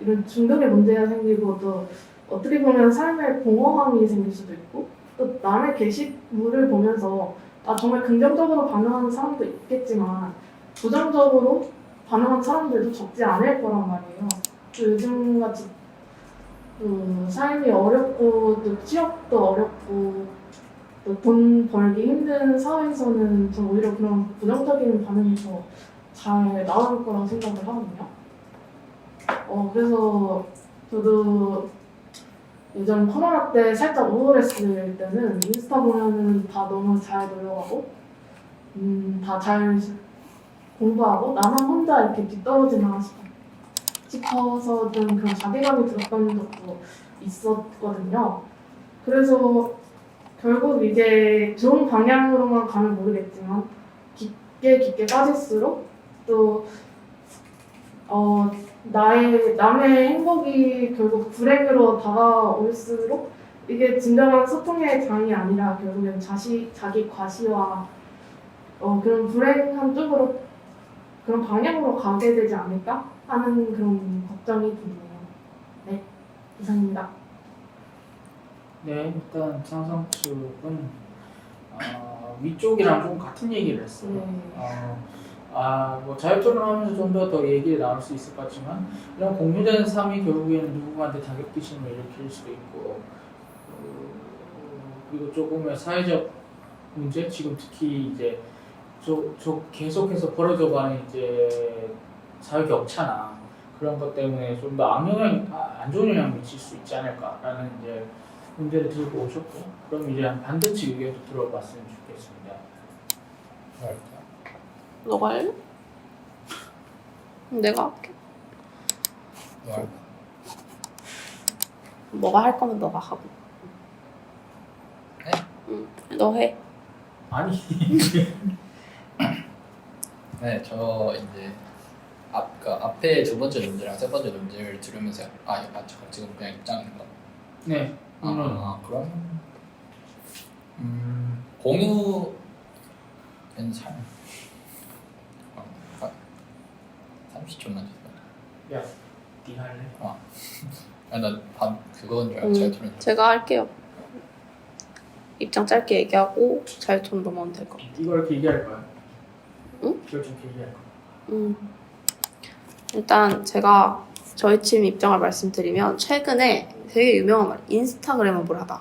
이런 중독의 문제가 생기고 또 어떻게 보면 삶의 공허함이 생길 수도 있고 또 남의 게시물을 보면서 정말 긍정적으로 반응하는 사람도 있겠지만 부정적으로 반응하는 사람들도 적지 않을 거란 말이에요. 또 요즘같이 삶이 어렵고 또 취업도 어렵고 또 돈 벌기 힘든 사회에서는 전 오히려 그런 부정적인 반응이 더 잘 나올 거라고 생각을 하거든요. 그래서 저도 예전 코로나 때 살짝 우울했을 때는 인스타 보면은 다 너무 잘 놀러가고 다 잘 공부하고 나만 혼자 이렇게 뒤떨어지나 싶어서 좀 그런 자괴감이 들었던 적도 있었거든요. 그래서 결국 이제 좋은 방향으로만 가면 모르겠지만 깊게 빠질수록 또 남의 행복이 결국 불행으로 다가올수록 이게 진정한 소통의 장이 아니라 결국엔 자기 과시와 그런 불행한 쪽으로 그런 방향으로 가게 되지 않을까 하는 그런 걱정이 드네요. 네, 이상입니다. 네, 일단 찬성 측은 위쪽이랑 좀 같은 얘기를 했어요. 네. 뭐 자유토론하면서 좀 더 얘기가 나올 수 있을 것 같지만 이런 공유된 삶이 결국에는 누군가한테 자격지심을 일으킬 수도 있고 그리고 조금의 사회적 문제 지금 특히 이제 계속해서 벌어져가는 이제 사회 격차나 그런 것 때문에 좀 더 안 좋은 영향을 미칠 수 있지 않을까라는 이제 문제를 들고 오셨고 그럼 이제 한 반대측 의견도 들어봤으면 좋겠습니다. 너가 할래? 내가 할게. 너가 할 거면 너가 하고. 네? 응, 너 해. 아니 네, 저 이제 앞에 두 번째 논제랑 세 번째 논제를 들으면서 지금 그냥 입장인가? 네 그럼 공유된 삶 30초만 주세요. 야, 니 할래? 난 그건 줄 알고 잘 들었는데. 제가 할게요. 입장 짧게 얘기하고 자유톤 넘어가면 될 것 같아요. 이걸 길게 할 거야? 응? 이걸 좀 길게 할 거야? 일단 제가 저희 팀 입장을 말씀드리면 최근에 되게 유명한 말, 인스타그램업을 하다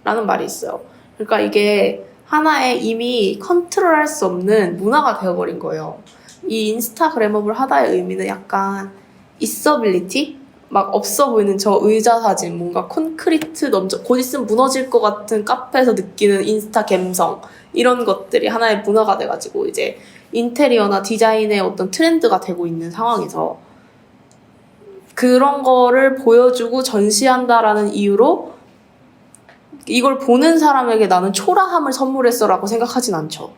라는 말이 있어요. 그러니까 이게 하나의 이미 컨트롤할 수 없는 문화가 되어버린 거예요. 이 인스타그램업을 하다의 의미는 약간 있어빌리티? 막 없어 보이는 저 의자 사진, 뭔가 콘크리트 곧 있으면 무너질 것 같은 카페에서 느끼는 인스타 감성, 이런 것들이 하나의 문화가 돼가지고 이제 인테리어나 디자인의 어떤 트렌드가 되고 있는 상황에서 그런 거를 보여주고 전시한다라는 이유로 이걸 보는 사람에게 나는 초라함을 선물했어라고 생각하진 않죠.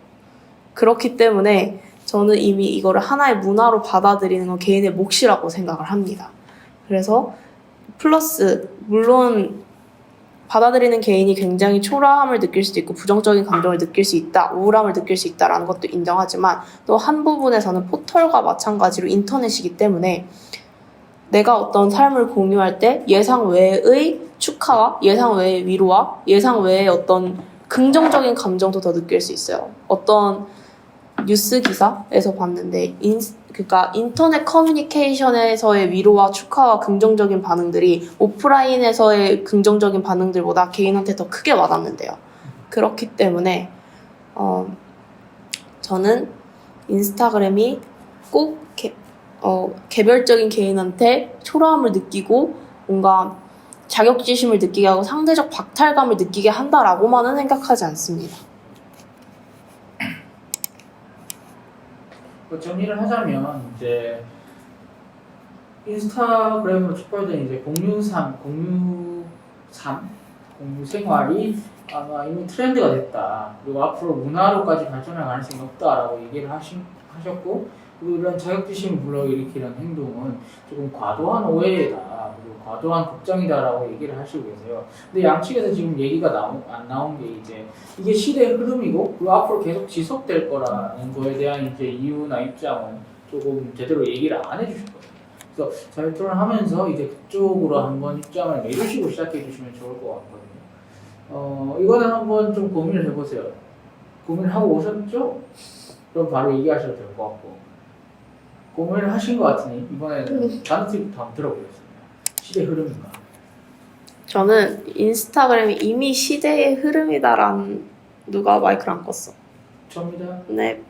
그렇기 때문에 저는 이미 이거를 하나의 문화로 받아들이는 건 개인의 몫이라고 생각을 합니다. 그래서 플러스 물론 받아들이는 개인이 굉장히 초라함을 느낄 수도 있고 부정적인 감정을 느낄 수 있다, 우울함을 느낄 수 있다라는 것도 인정하지만 또 한 부분에서는 포털과 마찬가지로 인터넷이기 때문에 내가 어떤 삶을 공유할 때 예상 외의 축하와 예상 외의 위로와 예상 외의 어떤 긍정적인 감정도 더 느낄 수 있어요. 어떤 뉴스 기사에서 봤는데 그러니까 인터넷 커뮤니케이션에서의 위로와 축하와 긍정적인 반응들이 오프라인에서의 긍정적인 반응들보다 개인한테 더 크게 와닿는데요. 그렇기 때문에 저는 인스타그램이 꼭 개별적인 개인한테 초라함을 느끼고 뭔가 자격지심을 느끼게 하고 상대적 박탈감을 느끼게 한다라고만은 생각하지 않습니다. 정리를 하자면 이제 인스타그램으로 촉발된 이제 공유 생활이 아마 이미 트렌드가 됐다. 그리고 앞으로 문화로까지 발전할 가능성이 높다라고 얘기를 하셨고, 그리고 이런 자격지심을 불러일으키는 행동은 조금 과도한 오해다, 그리고 과도한 걱정이다라고 얘기를 하시고 계세요. 근데 양측에서 지금 얘기가 안 나온 게 이제 이게 시대의 흐름이고, 그리고 앞으로 계속 지속될 거라는 거에 대한 이제 이유나 입장은 조금 제대로 얘기를 안 해주셨거든요. 그래서 자유토론 하면서 이제 그쪽으로 한번 입장을 내주시고 시작해 주시면 좋을 것 같거든요. 이거는 한번 좀 고민을 해보세요. 고민을 하고 오셨죠? 그럼 바로 얘기하셔도 될 것 같고. 고민을 하신 것 같으니 이번에는 단어부터 한번 들어보겠습니다. 시대 흐름인가? 저는 인스타그램이 이미 시대의 흐름이다라는 누가 마이크를 안 껐어. 접니다. 네.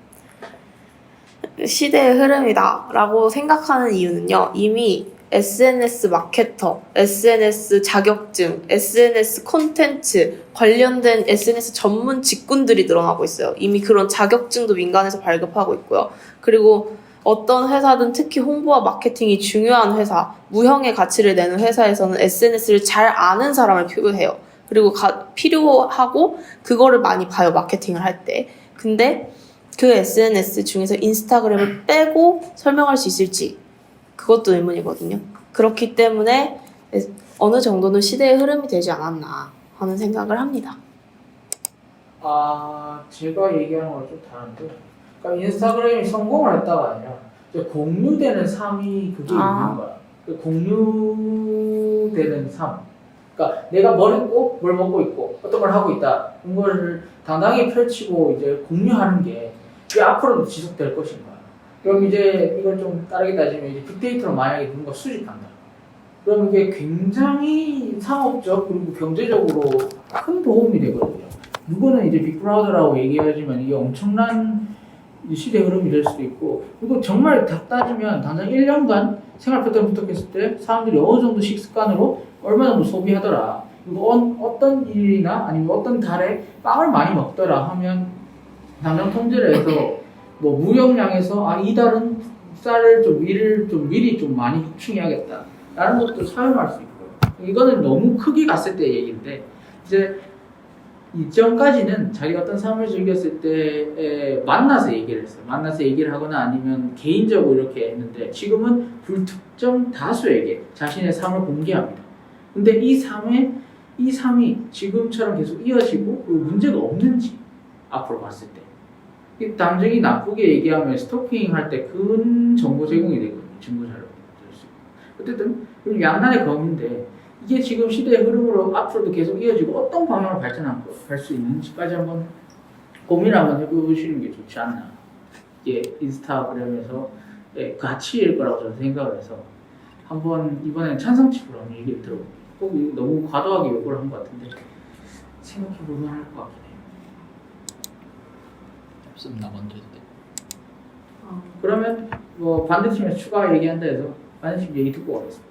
시대의 흐름이다라고 생각하는 이유는요. 이미 SNS 마케터, SNS 자격증, SNS 콘텐츠 관련된 SNS 전문 직군들이 늘어나고 있어요. 이미 그런 자격증도 민간에서 발급하고 있고요. 그리고 어떤 회사든 특히 홍보와 마케팅이 중요한 회사, 무형의 가치를 내는 회사에서는 SNS를 잘 아는 사람을 필요해요. 그리고 필요하고 그거를 많이 봐요, 마케팅을 할 때. 근데 그 SNS 중에서 인스타그램을 빼고 설명할 수 있을지 그것도 의문이거든요. 그렇기 때문에 어느 정도는 시대의 흐름이 되지 않았나 하는 생각을 합니다. 제가 얘기하는 거랑 좀 다른데, 그러니까 인스타그램이 성공을 했다가 아니라 이제 공유되는 삶이 그게 있는 거야. 그 공유되는 삶. 그러니까 내가 뭘 했고 뭘 먹고 있고 어떤 걸 하고 있다. 이거를 당당히 펼치고 이제 공유하는 게 이게 앞으로도 지속될 것인가. 그럼 이제 이걸 좀 다르게 따지면 이제 빅데이터로 만약에 뭔가 수집한다. 그럼 이게 굉장히 상업적 그리고 경제적으로 큰 도움이 되거든요. 누구는 이제 빅브라더라고 얘기하지만 이게 엄청난 시대 흐름이 될 수도 있고, 그리고 정말 딱 따지면 단단 1년간 생활 패턴 분석했을 때 사람들이 어느 정도 식습관으로 얼마 정도 소비하더라, 그리고 어떤 일이나 아니면 어떤 달에 빵을 많이 먹더라 하면 당장 통제를 해서 뭐 무역량에서 이달은 쌀을 좀 미리 좀 많이 확충해야겠다 라는 것도 사용할 수 있고요. 이거는 너무 크게 갔을 때 얘기인데, 이제 이전까지는 자기가 어떤 삶을 즐겼을 때 만나서 얘기를 했어요. 만나서 얘기를 하거나 아니면 개인적으로 이렇게 했는데, 지금은 불특정 다수에게 자신의 삶을 공개합니다. 근데 이 삶이 지금처럼 계속 이어지고 그리고 문제가 없는지 앞으로 봤을 때, 이 당장이 나쁘게 얘기하면 스토킹 할 때 근 정보 제공이 되거든요. 증거 자료 될 수 있고. 어쨌든 그럼 양날의 검인데, 이게 지금 시대의 흐름으로 앞으로도 계속 이어지고 어떤 방향으로 발전할 수 있는지까지 한번 고민을 한번 해보시는 게 좋지 않나. 이게 인스타그램에서 가치일 거라고 저는 생각을 해서 한번 이번에는 찬성집으로 한번 얘기를 들어볼게요. 꼭 너무 과도하게 요구를 한 것 같은데 생각해보면 할 것 같긴 해요. 없습니다. 먼저 해도 돼. 그러면 뭐 반대팀에서 추가 얘기한다 해서 반대팀 얘기 듣고 가겠습니다.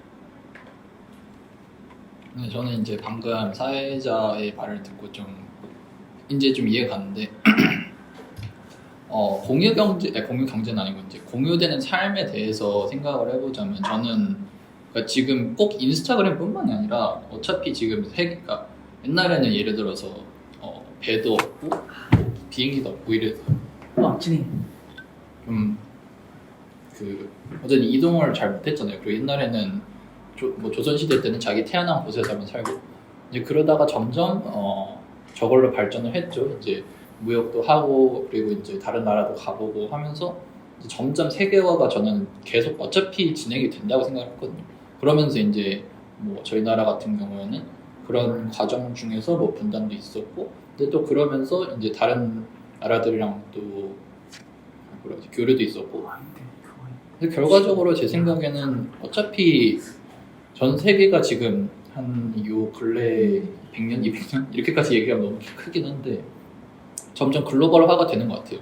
네, 저는 이제 방금 사회자의 말을 듣고 좀 이제 좀 이해가 가는데 공유 경제는 아니고 이제 공유되는 삶에 대해서 생각을 해보자면, 저는 그러니까 지금 꼭 인스타그램뿐만이 아니라 어차피 지금 그러니까 옛날에는 예를 들어서 배도 없고 비행기도 없고 이래서 진행. 좀 어쨌든 이동을 잘 못했잖아요. 그리고 옛날에는 조선시대 때는 자기 태어난 곳에서만 살고, 이제 그러다가 점점 저걸로 발전을 했죠. 이제 무역도 하고 그리고 이제 다른 나라도 가보고 하면서 이제 점점 세계화가 저는 계속 어차피 진행이 된다고 생각했거든요. 그러면서 이제 뭐 저희 나라 같은 경우에는 그런 과정 중에서 뭐 분단도 있었고, 근데 또 그러면서 이제 다른 나라들이랑 또 교류도 있었고, 근데 결과적으로 제 생각에는 어차피 전 세계가 지금 한 요 근래 100년, 200년 이렇게까지 얘기하면 너무 크긴 한데 점점 글로벌화가 되는 것 같아요.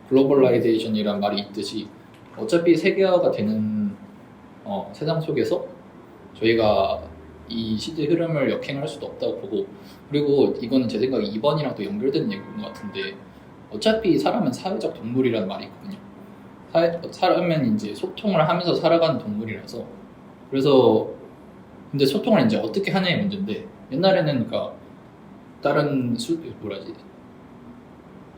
글로벌라이제이션이란 말이 있듯이 어차피 세계화가 되는 세상 속에서 저희가 이 시대 흐름을 역행할 수도 없다고 보고, 그리고 이거는 제 생각에 2번이랑 또 연결되는 얘기인 것 같은데, 어차피 사람은 사회적 동물이라는 말이 있거든요. 사람은 이제 소통을 하면서 살아가는 동물이라서, 그래서 근데 소통을 이제 어떻게 하냐의 문제인데, 옛날에는 그러니까 다른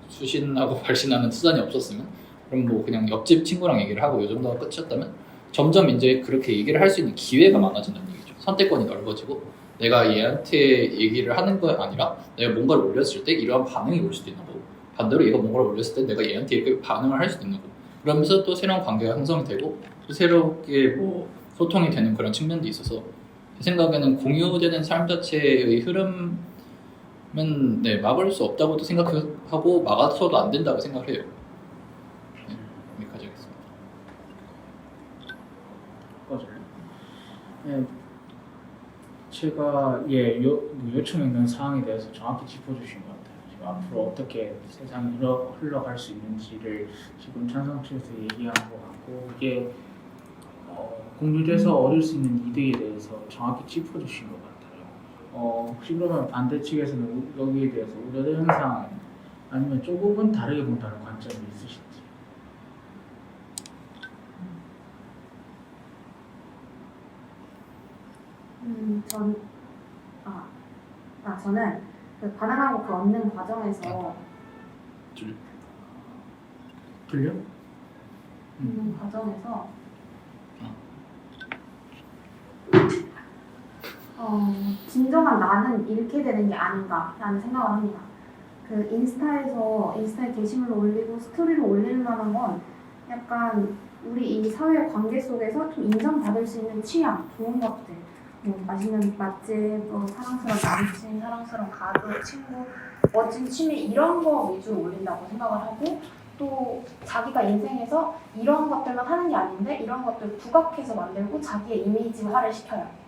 수신하고 발신하는 수단이 없었으면 그럼 뭐 그냥 옆집 친구랑 얘기를 하고 이 정도가 끝이었다면, 점점 이제 그렇게 얘기를 할 수 있는 기회가 많아진다는 얘기죠. 선택권이 넓어지고 내가 얘한테 얘기를 하는 거 아니라 내가 뭔가를 올렸을 때 이러한 반응이 올 수도 있는 거고, 반대로 얘가 뭔가를 올렸을 때 내가 얘한테 이렇게 반응을 할 수도 있는 거고, 그러면서 또 새로운 관계가 형성이 되고 또 새롭게 뭐 소통이 되는 그런 측면도 있어서, 제 생각에는 공유되는 삶 자체의 흐름은 막을 수 없다고도 생각하고 막아서도 안 된다고 생각을 해요. 네, 여기까지 하겠습니다. 네, 제가 요청해 있는 사항에 대해서 정확히 짚어주신 것 같아요. 지금 앞으로 어떻게 세상이 흘러갈 수 있는지를 지금 찬성측에서 얘기한 것 같고, 이게 공유돼서 얻을 수 있는 이득에 대해서 정확히 짚어주신 것 같아요. 혹시 그러면 반대 측에서는 여기에 대해서 우려되는 현상 아니면 조금은 다르게 본다는 관점이 있으신지? 저는 그 반응하고 그 얻는 과정에서 들려? 얻는 과정에서 진정한 나는 잃게 되는 게 아닌가라는 생각을 합니다. 그 인스타에 게시물을 올리고 스토리를 올릴 만한 건 약간 우리 이 사회 관계 속에서 좀 인정받을 수 있는 취향, 좋은 것들, 뭐 맛있는 맛집, 뭐 사랑스러운 남친, 사랑스러운 가족, 친구, 멋진 취미 이런 거 위주로 올린다고 생각을 하고 또 자기가 인생에서 이런 것들만 하는 게 아닌데 이런 것들 부각해서 만들고 자기의 이미지화를 시켜요.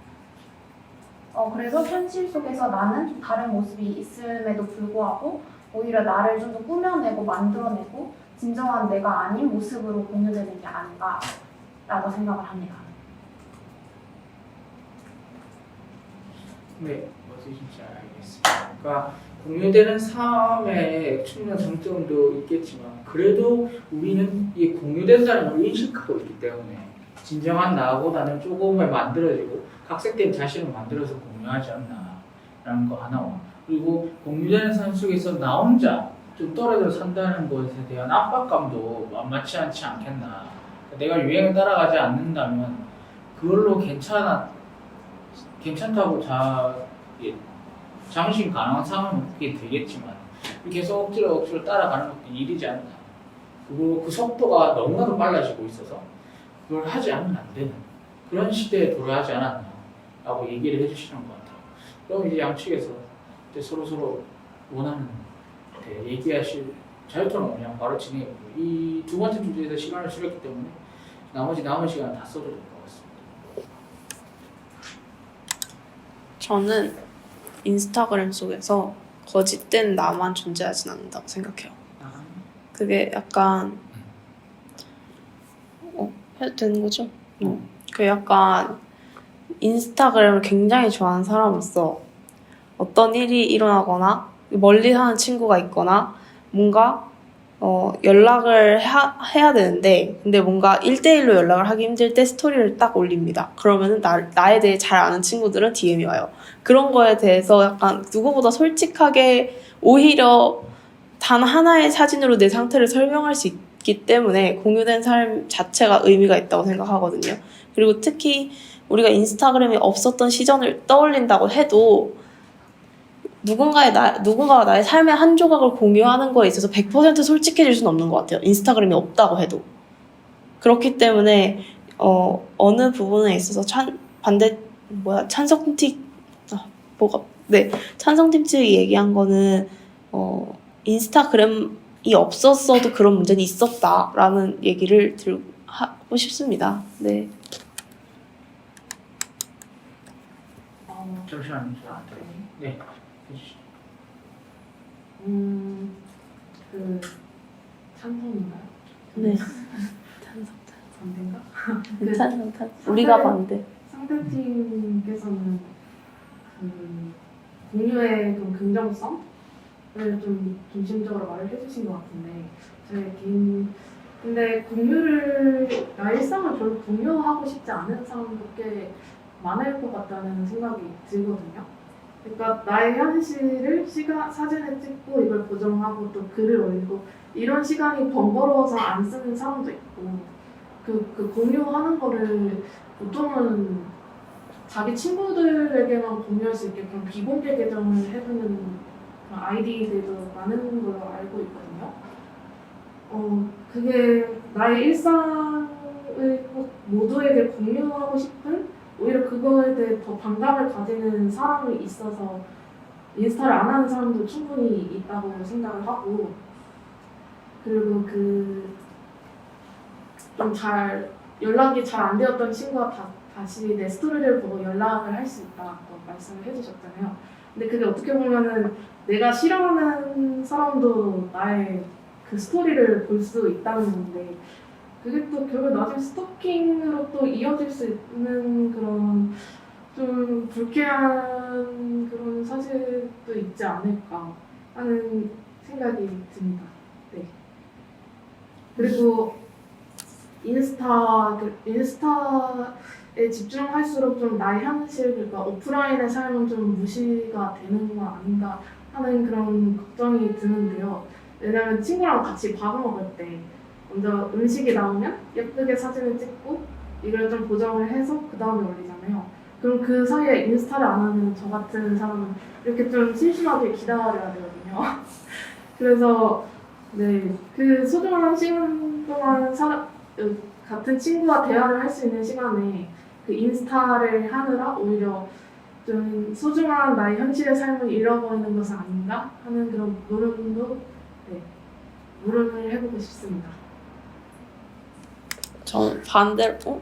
그래서 현실 속에서 나는 좀 다른 모습이 있음에도 불구하고 오히려 나를 좀 더 꾸며내고 만들어내고 진정한 내가 아닌 모습으로 공유되는 게 아닌가라고 생각을 합니다. 네, 무엇인지 알겠습니다. 그러니까 공유되는 삶에 충분한 장점도 있겠지만 그래도 우리는 이 공유된다는 걸 인식하고 있기 때문에 진정한 나보다는 조금을 만들어지고 각색된 자신을 만들어서 공유하지 않나라는 거 하나와 그리고 공유되는 삶 속에서 나 혼자 좀 떨어져 산다는 것에 대한 압박감도 만만치 않지 않겠나. 내가 유행을 따라가지 않는다면 그걸로 괜찮다고 자긍심 가능한 상황은 그게 되겠지만 계속 억지로 따라가는 것도 일이지 않나. 그리고 그 속도가 너무나도 빨라지고 있어서 그걸 하지 않으면 안 되는 그런 시대에 도래하지 않았나 라고 얘기를 해주시는 것 같아요. 그럼 이제 양측에서 이제 서로 원하는 얘기하실 자유토론 그냥 바로 진행해보고 이 두 번째 주제에서 시간을 줄였기 때문에 나머지 남은 시간 다 써도 될 것 같습니다. 저는 인스타그램 속에서 거짓된 나만 존재하진 않는다고 생각해요. 그게 약간 해도 되는 거죠? 그 약간 인스타그램을 굉장히 좋아하는 사람으로서 어떤 일이 일어나거나 멀리 사는 친구가 있거나 뭔가 연락을 해야 되는데 근데 뭔가 1대1로 연락을 하기 힘들 때 스토리를 딱 올립니다. 그러면은 나에 대해 잘 아는 친구들은 DM이 와요. 그런 거에 대해서 약간 누구보다 솔직하게 오히려 단 하나의 사진으로 내 상태를 설명할 수 있기 때문에 공유된 삶 자체가 의미가 있다고 생각하거든요. 그리고 특히 우리가 인스타그램이 없었던 시절을 떠올린다고 해도 누군가와 나의 삶의 한 조각을 공유하는 거에 있어서 100% 솔직해질 수는 없는 것 같아요. 인스타그램이 없다고 해도. 그렇기 때문에 어느 부분에 있어서 찬성팀 측이 얘기한 거는 인스타그램이 없었어도 그런 문제는 있었다라는 얘기를 하고 싶습니다. 네. 잠시만요. 네. 해주시죠. 그 찬성인가요? 네. 반대인가? 우리가 반대. 상대팀께서는 그 공유의 그 긍정성을 좀 중심적으로 말을 해주신 것 같은데 근데 나 일상을 별로 공유하고 싶지 않은 사람도 꽤 많을 것 같다는 생각이 들거든요. 그러니까 나의 현실을 사진을 찍고 이걸 보정하고 또 글을 올리고 이런 시간이 번거로워서 안 쓰는 사람도 있고 그 공유하는 거를 보통은 자기 친구들에게만 공유할 수 있게 그런 비공개 계정을 해두는 아이디들도 많은 걸로 알고 있거든요. 그게 나의 일상을 모두에게 공유하고 싶은 오히려 그거에 대해 더 반감을 가지는 사람이 있어서 인스타를 안 하는 사람도 충분히 있다고 생각을 하고 그리고 좀 연락이 잘 안 되었던 친구가 다시 내 스토리를 보고 연락을 할 수 있다고 말씀을 해주셨잖아요. 근데 그게 어떻게 보면은 내가 싫어하는 사람도 나의 그 스토리를 볼 수 있다는 건데 그게 또 결국 나중에 스토킹으로 또 이어질 수 있는 그런 좀 불쾌한 그런 사실도 있지 않을까 하는 생각이 듭니다. 네. 그리고 인스타에 집중할수록 좀 나의 현실, 그러니까 오프라인의 삶은 좀 무시가 되는 거 아닌가 하는 그런 걱정이 드는데요. 왜냐면 친구랑 같이 밥을 먹을 때 먼저 음식이 나오면 예쁘게 사진을 찍고 이걸 좀 보정을 해서 그 다음에 올리잖아요. 그럼 그 사이에 인스타를 안 하는 저 같은 사람은 이렇게 좀 심심하게 기다려야 되거든요. 그래서 네, 그 소중한 시간 동안 같은 친구와 대화를 할 수 있는 시간에 그 인스타를 하느라 오히려 좀 소중한 나의 현실의 삶을 잃어버리는 것은 아닌가 하는 그런 물음을 해보고 싶습니다. 전 반대로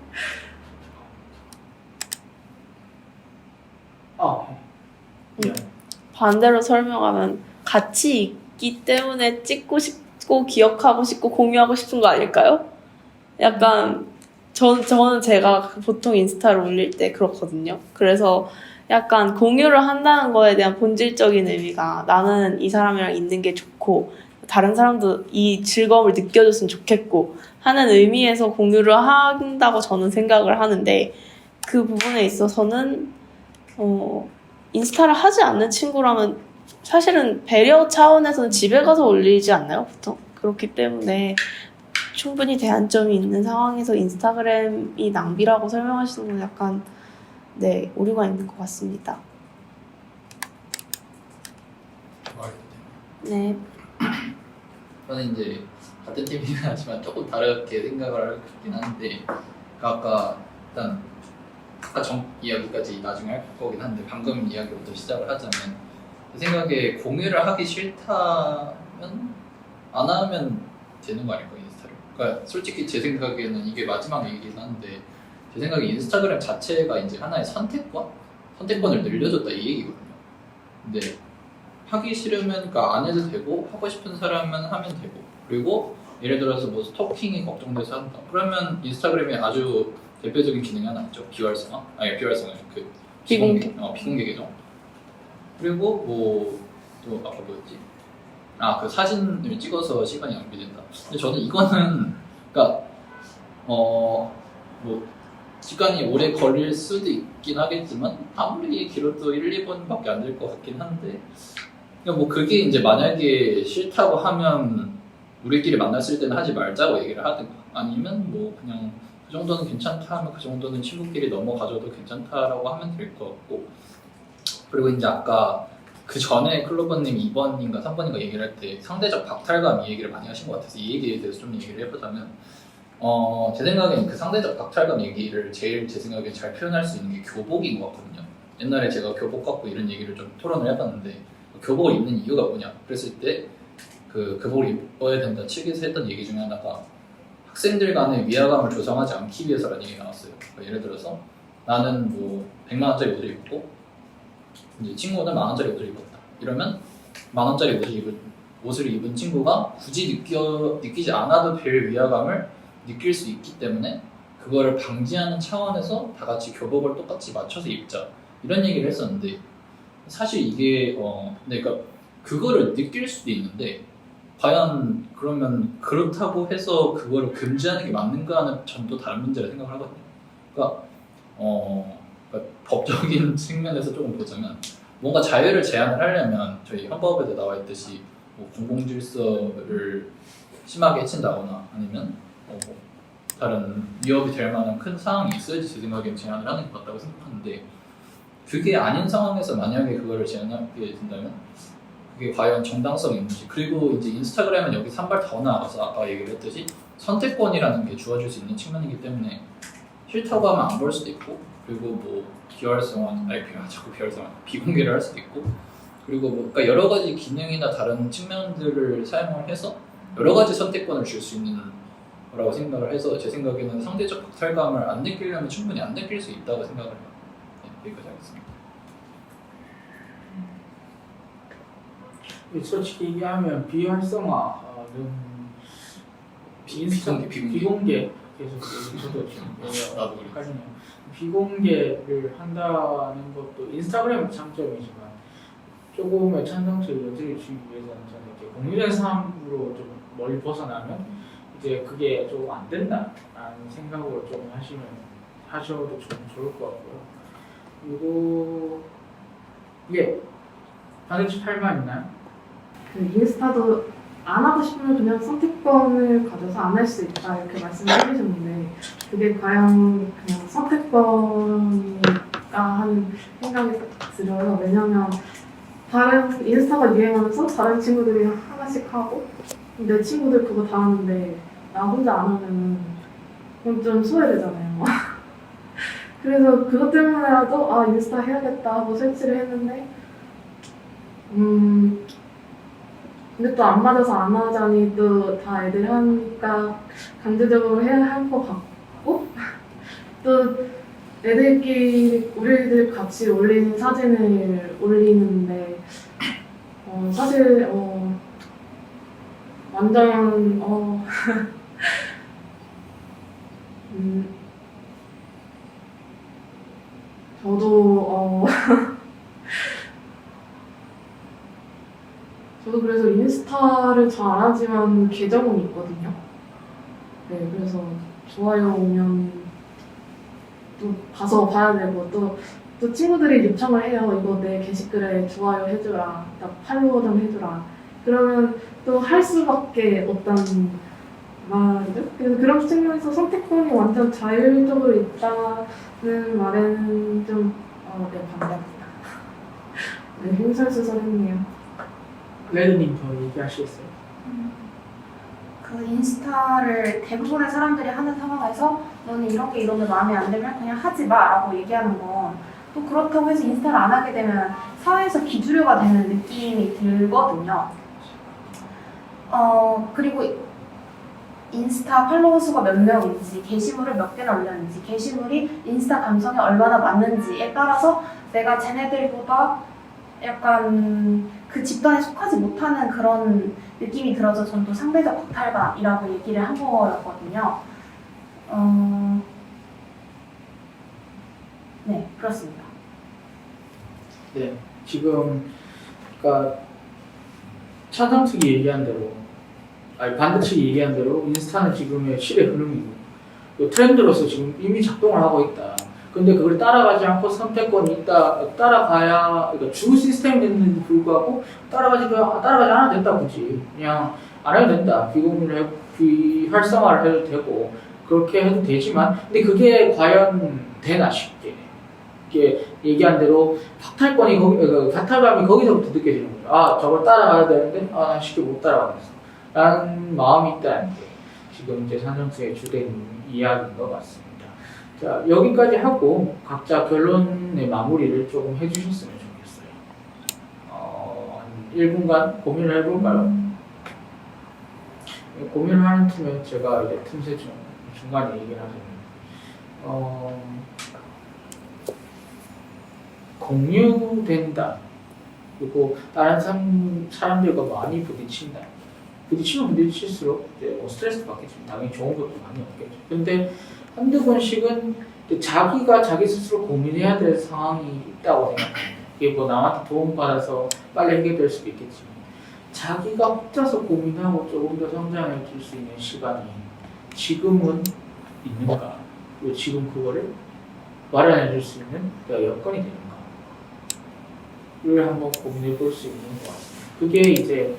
예. 반대로 설명하면 같이 있기 때문에 찍고 싶고 기억하고 싶고 공유하고 싶은 거 아닐까요? 약간 저는 제가 보통 인스타를 올릴 때 그렇거든요. 그래서 약간 공유를 한다는 거에 대한 본질적인 의미가 나는 이 사람이랑 있는 게 좋고 다른 사람도 이 즐거움을 느껴줬으면 좋겠고 하는 의미에서 공유를 한다고 저는 생각을 하는데 그 부분에 있어서는 인스타를 하지 않는 친구라면 사실은 배려 차원에서는 집에 가서 올리지 않나요? 보통 그렇기 때문에 충분히 대안점이 있는 상황에서 인스타그램이 낭비라고 설명하시는 건 약간 네 오류가 있는 것 같습니다. 네. 저는 이제 같은 팀이긴 하지만 조금 다르게 생각을 하고 있긴 한데 아까 일단 아까 이야기까지 나중에 할 거긴 한데 방금 이야기부터 시작을 하자면 제 생각에 공유를 하기 싫다면 안 하면 되는 거 아닐까요, 인스타를? 그러니까 솔직히 제 생각에는 이게 마지막 얘기긴 한데 제 생각에 인스타그램 자체가 이제 하나의 선택권을 늘려줬다 이 얘기거든요. 근데 하기 싫으면 그러니까 안 해도 되고 하고 싶은 사람은 하면 되고 그리고 예를 들어서 뭐 스토킹이 걱정돼서 한다 그러면 인스타그램에 아주 대표적인 기능이 하나 있죠. 비활성화? 아니 비활성화 그 비공개 계정. 그리고 뭐 또 아까 뭐였지? 그 사진을 찍어서 시간이 낭비된다. 근데 저는 이거는 그러니까 뭐 시간이 오래 걸릴 수도 있긴 하겠지만 아무리 길어도 1, 2분밖에 안 될 것 같긴 한데 그러니까 뭐 그게 이제 만약에 싫다고 하면 우리끼리 만났을 때는 하지 말자고 얘기를 하든가 아니면 뭐 그냥 그 정도는 괜찮다 하면 그 정도는 친구끼리 넘어가줘도 괜찮다라고 하면 될 것 같고 그리고 이제 아까 그 전에 클로버님 2번인가 3번인가 얘기를 할 때 상대적 박탈감 이 얘기를 많이 하신 것 같아서 이 얘기에 대해서 좀 얘기를 해보자면 제 생각에는 그 상대적 박탈감 얘기를 제일 제 생각에 잘 표현할 수 있는 게 교복인 것 같거든요. 옛날에 제가 교복 갖고 이런 얘기를 좀 토론을 해봤는데 교복을 입는 이유가 뭐냐 그랬을 때 그 교복을 입어야 된다 측에서 했던 얘기 중에 하나가 학생들 간의 위화감을 조성하지 않기 위해서라는 얘기가 나왔어요. 그러니까 예를 들어서 나는 뭐 100만 원짜리 옷을 입고 이제 친구는 10,000 원짜리 옷을 입었다. 이러면 10,000 원짜리 옷을 입은 친구가 굳이 느끼지 않아도 될 위화감을 느낄 수 있기 때문에 그거를 방지하는 차원에서 다 같이 교복을 똑같이 맞춰서 입자 이런 얘기를 했었는데 사실 이게 그러니까 그거를 느낄 수도 있는데 과연 그러면 그렇다고 해서 그거를 금지하는 게 맞는가 하는 전도 다른 문제라 생각을 하거든요. 그러니까, 그러니까 법적인 측면에서 조금 보자면 뭔가 자유를 제한을 하려면 저희 헌법에도 나와 있듯이 뭐 공공질서를 심하게 해친다거나 아니면 뭐 다른 위협이 될 만한 큰 상황이 있어야지 제 생각엔 제한을 하는 것 같다고 생각하는데 그게 아닌 상황에서 만약에 그거를 제한하게 된다면 그게 과연 정당성이 있는지 그리고 이제 인스타그램은 여기서 한 발 더 나아가서 아까 얘기를 했듯이 선택권이라는 게 주어질 수 있는 측면이기 때문에 싫다고 하면 안 볼 수도 있고 그리고 뭐 비공개를 할 수도 있고 그리고 뭐 그러니까 여러 가지 기능이나 다른 측면들을 사용을 해서 여러 가지 선택권을 줄 수 있는 거라고 생각을 해서 제 생각에는 상대적 박탈감을 안 느끼려면 충분히 안 느낄 수 있다고 생각을 해요. 네, 여기까지 하겠습니다. 솔직히 얘기하면 비활성화는 비공개 계속 저도 나도 그래. 비공개를 한다는 것도 인스타그램의 장점이지만 조금의 찬성성을 여드를 주기 위해서는 저는 이렇게 공유된 사람으로 좀 멀리 벗어나면 이제 그게 조금 안 된다라는 생각으로 좀 하셔도 좀 좋을 것 같고요. 그리고 이게 반대쪽 할 말 있나요? 그 인스타도 안 하고 싶으면 그냥 선택권을 가져서 안 할 수 있다 이렇게 말씀을 해주셨는데 그게 과연 그냥 선택권일까 하는 생각이 들어요. 왜냐면 다른 인스타가 유행하면서 다른 친구들이 하나씩 하고 내 친구들 그거 다 하는데 나 혼자 안 하면은 그럼 좀 소외되잖아요. 그래서 그것 때문에라도 아 인스타 해야겠다 하고 설치를 했는데 근데 또 안 맞아서 안 하자니 또 다 애들 하니까 강제적으로 해야 할 것 같고 또 애들끼리 우리들 같이 올리는 사진을 올리는데 사실 완전 저도 저도 그래서 인스타를 잘 안 하지만 계정은 있거든요. 네, 그래서 좋아요 오면 또 가서 봐야 되고 또 친구들이 요청을 해요. 이거 내 게시글에 좋아요 해주라, 나 팔로우 좀 해주라. 그러면 또 할 수밖에 없다는 말이죠. 그래서 그런 측면에서 선택권이 완전 자율적으로 있다는 말에는 좀 네, 반대합니다. 네, 횡설수설했네요. 레드님 더 얘기하시겠어요? 그 인스타를 대부분의 사람들이 하는 상황에서 너는 이런 게 이러면 마음에 안 들면 그냥 하지 마라고 얘기하는 건 또 그렇다고 해서 인스타를 안 하게 되면 사회에서 기주류가 되는 느낌이 들거든요. 그리고 인스타 팔로워 수가 몇 명인지, 게시물을 몇 개나 올렸는지, 게시물이 인스타 감성에 얼마나 맞는지에 따라서 내가 쟤네들보다 약간 그 집단에 속하지 못하는 그런 느낌이 들어서 전 또 상대적 박탈감이라고 얘기를 한 거였거든요. 네, 그렇습니다. 네, 지금 그러니까 찬성 측이 얘기한 대로, 아니 반대 측이 얘기한 대로 인스타는 지금의 시대 흐름이고 또 트렌드로서 지금 이미 작동을 하고 있다. 근데 그걸 따라가지 않고 선택권이 있다, 따라가야, 그러니까 주 시스템이 됐는데 불구하고 따라가지 않아도 된다, 굳이. 그냥 안 해도 된다. 비활성화를 해도 되고, 그렇게 해도 되지만, 근데 그게 과연 되나 싶게. 이게 얘기한 대로 박탈감이 거기서부터 느껴지는 거죠. 아, 저걸 따라가야 되는데, 난 쉽게 못 따라가겠어. 라는 마음이 있다는 게 지금 이제 산정수의 주된 이야기인 것 같습니다. 자, 여기까지 하고 각자 결론의 마무리를 조금 해주셨으면 좋겠어요. 한 1분간 고민을 해볼까요? 고민을 하는 틈에 제가 이제 틈새 중간에 얘기를 하자면, 공유된다. 그리고 다른 사람들과 많이 부딪힌다. 부딪힐수록 이제 스트레스 받겠지만 당연히 좋은 것도 많이 없겠죠. 근데 한두 번씩은 자기가 자기 스스로 고민해야 될 상황이 있다고 생각합니다. 이게 뭐 남한테 도움받아서 빨리 해결될 수도 있겠지만 자기가 혼자서 고민하고 조금 더 성장해 줄 수 있는 시간이 지금은 있는가? 그리고 지금 그거를 마련해 줄 수 있는 여건이 되는가? 를 한번 고민해 볼 수 있는 것 같습니다. 그게 이제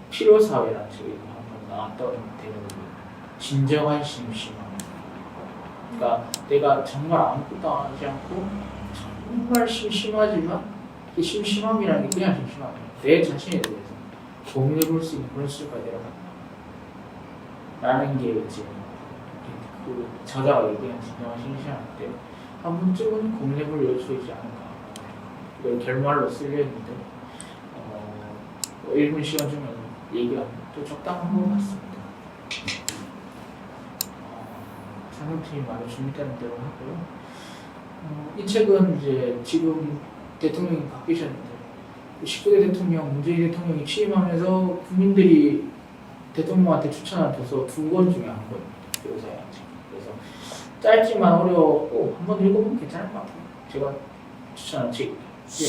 필요사회라는 책에서 한번 나왔던 대목이 진정한 심심함. 그러니까 내가 정말 아무것도 안 하지 않고 정말 심심하지만 그 심심함이라는 게 그냥 심심함이에요. 내 자신에 대해서 고민해 볼 수 있는 그런 수가 되어간다. 라는 게 이제 그 저자가 얘기한 진정한 심심함 때 한 번쯤은 고민해 볼 요소이지 않을까. 이걸 결말로 쓰려 했는데 1분 시간 중에 얘기가 또 적당한 것 같습니다. 상영팀이 많이 준비되는 대로 하고요. 이 책은 이제 지금 대통령이 바뀌셨는데 19대 대통령, 문재인 대통령이 취임하면서 국민들이 대통령한테 추천한 도서 2권 중에 한 권입니다. 교사의 책. 그래서 짧지만 어려웠고 한번 읽어보면 괜찮을 것 같아요. 제가 추천한 책입니다. 예,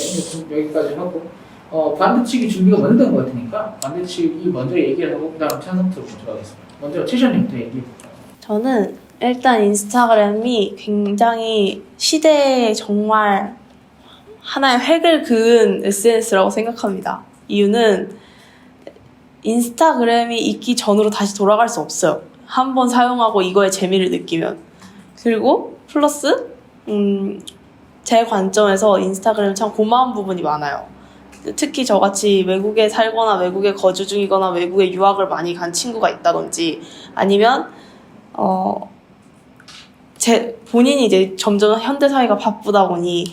여기까지 하고 반대측이 준비가 먼저 된 것 같으니까 반대측이 먼저 얘기를 하고 그다음 찬성부터 먼저 가겠습니다. 먼저 최션님부터 얘기해 볼까요? 저는 일단 인스타그램이 굉장히 시대에 정말 하나의 획을 그은 SNS라고 생각합니다. 이유는 인스타그램이 있기 전으로 다시 돌아갈 수 없어요. 한번 사용하고 이거의 재미를 느끼면. 그리고 플러스 제 관점에서 인스타그램 참 고마운 부분이 많아요. 특히 저같이 외국에 살거나 외국에 거주 중이거나 외국에 유학을 많이 간 친구가 있다든지 아니면 본인이 이제 점점 현대 사회가 바쁘다 보니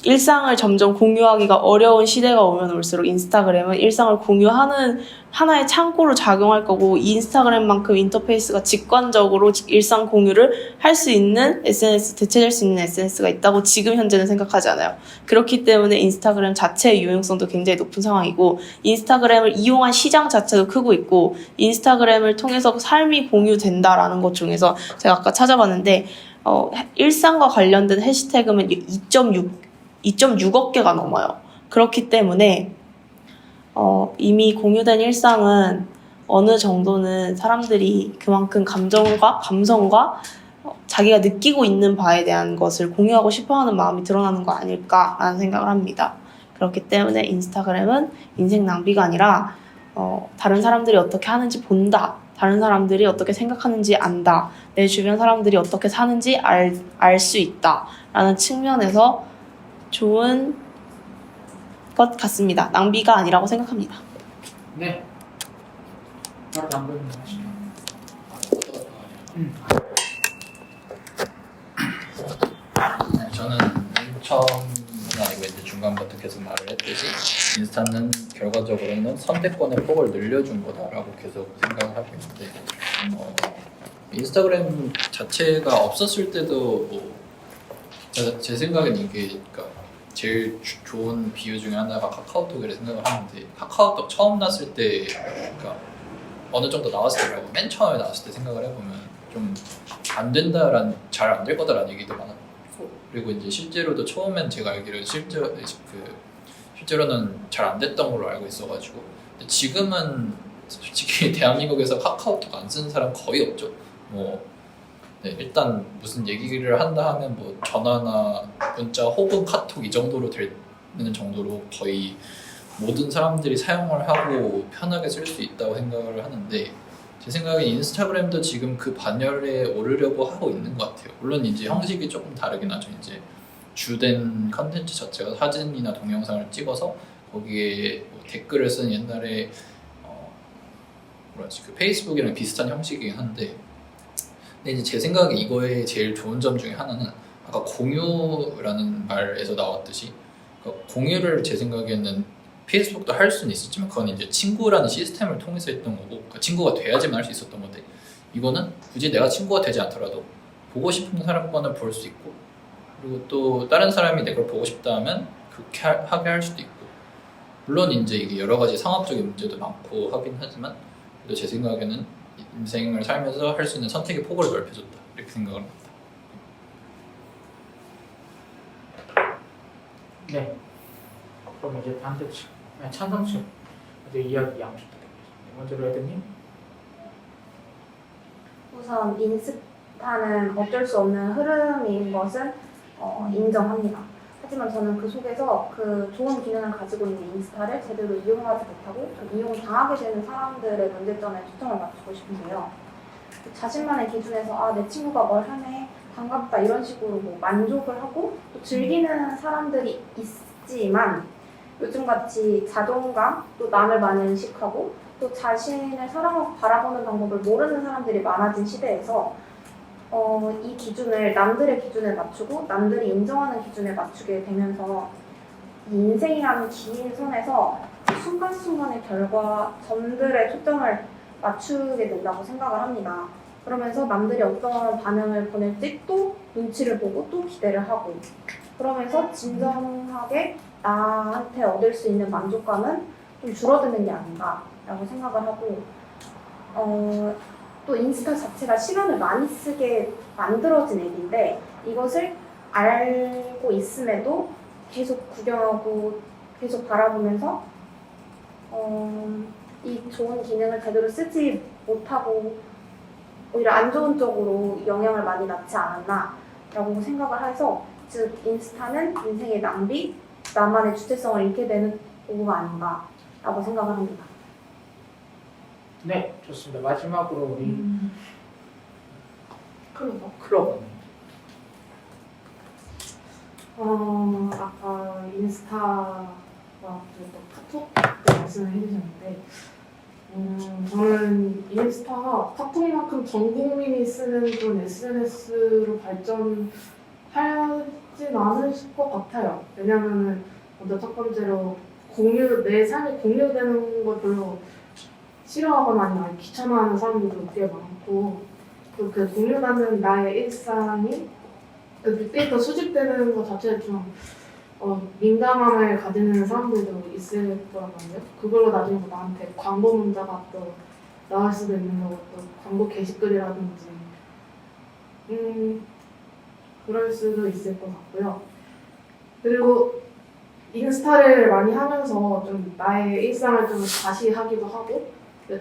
일상을 점점 공유하기가 어려운 시대가 오면 올수록 인스타그램은 일상을 공유하는 하나의 창고로 작용할 거고, 인스타그램만큼 인터페이스가 직관적으로 일상 공유를 할 수 있는 SNS, 대체될 수 있는 SNS가 있다고 지금 현재는 생각하지 않아요. 그렇기 때문에 인스타그램 자체의 유용성도 굉장히 높은 상황이고, 인스타그램을 이용한 시장 자체도 크고 있고, 인스타그램을 통해서 삶이 공유된다라는 것 중에서 제가 아까 찾아봤는데 일상과 관련된 해시태그는 2.6억 개가 넘어요. 그렇기 때문에 이미 공유된 일상은 어느 정도는 사람들이 그만큼 감성과 자기가 느끼고 있는 바에 대한 것을 공유하고 싶어하는 마음이 드러나는 거 아닐까라는 생각을 합니다. 그렇기 때문에 인스타그램은 인생 낭비가 아니라 다른 사람들이 어떻게 하는지 본다. 다른 사람들이 어떻게 생각하는지 안다. 내 주변 사람들이 어떻게 사는지 알 수 있다. 라는 측면에서 좋은 것 같습니다. 낭비가 아니라고 생각합니다. 네. 바로 담배 하시죠. 네, 저는 처음은 아니고 이제 중간부터 계속 말을 했듯이 인스타는 결과적으로는 선택권의 폭을 늘려준 거다라고 계속 생각을 하고 있는데, 인스타그램 자체가 없었을 때도 제 생각엔 이게 그러니까 제일 좋은 비유 중에 하나가 카카오톡이라 생각을 하는데, 카카오톡 처음 났을 때 그러니까 어느 정도 나왔을 때 말고 맨 처음에 나왔을 때 생각을 해보면 좀 안 된다라는, 잘 안 될 거다라는 얘기도 많았고, 그리고 이제 실제로도 처음엔 제가 알기로 실제로는 잘 안 됐던 걸로 알고 있어가지고, 근데 지금은 솔직히 대한민국에서 카카오톡 안 쓰는 사람 거의 없죠. 네, 일단 무슨 얘기를 한다 하면 뭐 전화나 문자 혹은 카톡 이 정도로 되는 정도로 거의 모든 사람들이 사용을 하고 편하게 쓸 수 있다고 생각을 하는데, 제 생각엔 인스타그램도 지금 그 반열에 오르려고 하고 있는 것 같아요. 물론 이제 형식이 조금 다르긴 하죠. 이제 주된 컨텐츠 자체가 사진이나 동영상을 찍어서 거기에 뭐 댓글을 쓴 옛날에 그 페이스북이랑 비슷한 형식이긴 한데, 근데 이제 제 생각에 이거의 제일 좋은 점 중에 하나는 아까 공유라는 말에서 나왔듯이, 그러니까 공유를 제 생각에는 페이스북도 할 수는 있었지만 그건 이제 친구라는 시스템을 통해서 했던 거고, 그러니까 친구가 돼야지만 할 수 있었던 건데, 이거는 굳이 내가 친구가 되지 않더라도 보고 싶은 사람 거는 볼 수 있고, 그리고 또 다른 사람이 내 걸 보고 싶다 하면 그렇게 하게 할 수도 있고, 물론 이제 이게 여러 가지 상업적인 문제도 많고 하긴 하지만, 그래도 제 생각에는 인생을 살면서 할 수 있는 선택의 폭을 넓혀줬다, 이렇게 생각을 합니다. 네. 그럼 이제 반대측, 찬성측 이제 이야기 양쪽 부탁드리겠습니다. 먼저 레드님. 우선 인스타는 어쩔 수 없는 흐름인 것은 인정합니다. 하지만 저는 그 속에서 그 좋은 기능을 가지고 있는 인스타를 제대로 이용하지 못하고 좀 이용당하게 되는 사람들의 문제점에 초점을 맞추고 싶은데요. 자신만의 기준에서 내 친구가 뭘 하네, 반갑다 이런 식으로 뭐 만족을 하고 또 즐기는 사람들이 있지만, 요즘같이 자존감, 또 남을 많이 의식하고 또 자신을 사랑하고 바라보는 방법을 모르는 사람들이 많아진 시대에서 이 기준을 남들의 기준에 맞추고 남들이 인정하는 기준에 맞추게 되면서 이 인생이라는 긴 선에서 순간순간의 결과, 점들의 초점을 맞추게 된다고 생각을 합니다. 그러면서 남들이 어떤 반응을 보낼지 또 눈치를 보고 또 기대를 하고, 그러면서 진정하게 나한테 얻을 수 있는 만족감은 좀 줄어드는 게 아닌가라고 생각을 하고, 또 인스타 자체가 시간을 많이 쓰게 만들어진 앱인데, 이것을 알고 있음에도 계속 구경하고 계속 바라보면서 이 좋은 기능을 제대로 쓰지 못하고 오히려 안 좋은 쪽으로 영향을 많이 낳지 않았나라고 생각을 해서 즉 인스타는 인생의 낭비, 나만의 주체성을 잃게 되는 도구가 아닌가라고 생각을 합니다. 네, 좋습니다. 마지막으로 우리 그래서 클럽은 아까 인스타와 또 카톡 말씀을 해주셨는데 저는 인스타가 카톡만큼 전 국민이 쓰는 그런 SNS로 발전하진 않을 것 같아요. 왜냐면은 먼저 첫 번째로 내 삶이 공유되는 걸 별로 싫어하거나 아니면 귀찮아하는 사람들도 꽤 많고 그 공유하는 나의 일상이 그 빅데이터 수집되는 것 자체에 좀 민감함을 가지는 사람들도 있을 거라고요. 그걸로 나중에 뭐 나한테 광고 문자가 또 나올 수도 있는 거고 또 광고 게시글이라든지 그럴 수도 있을 것 같고요. 그리고 인스타를 많이 하면서 좀 나의 일상을 좀 다시 하기도 하고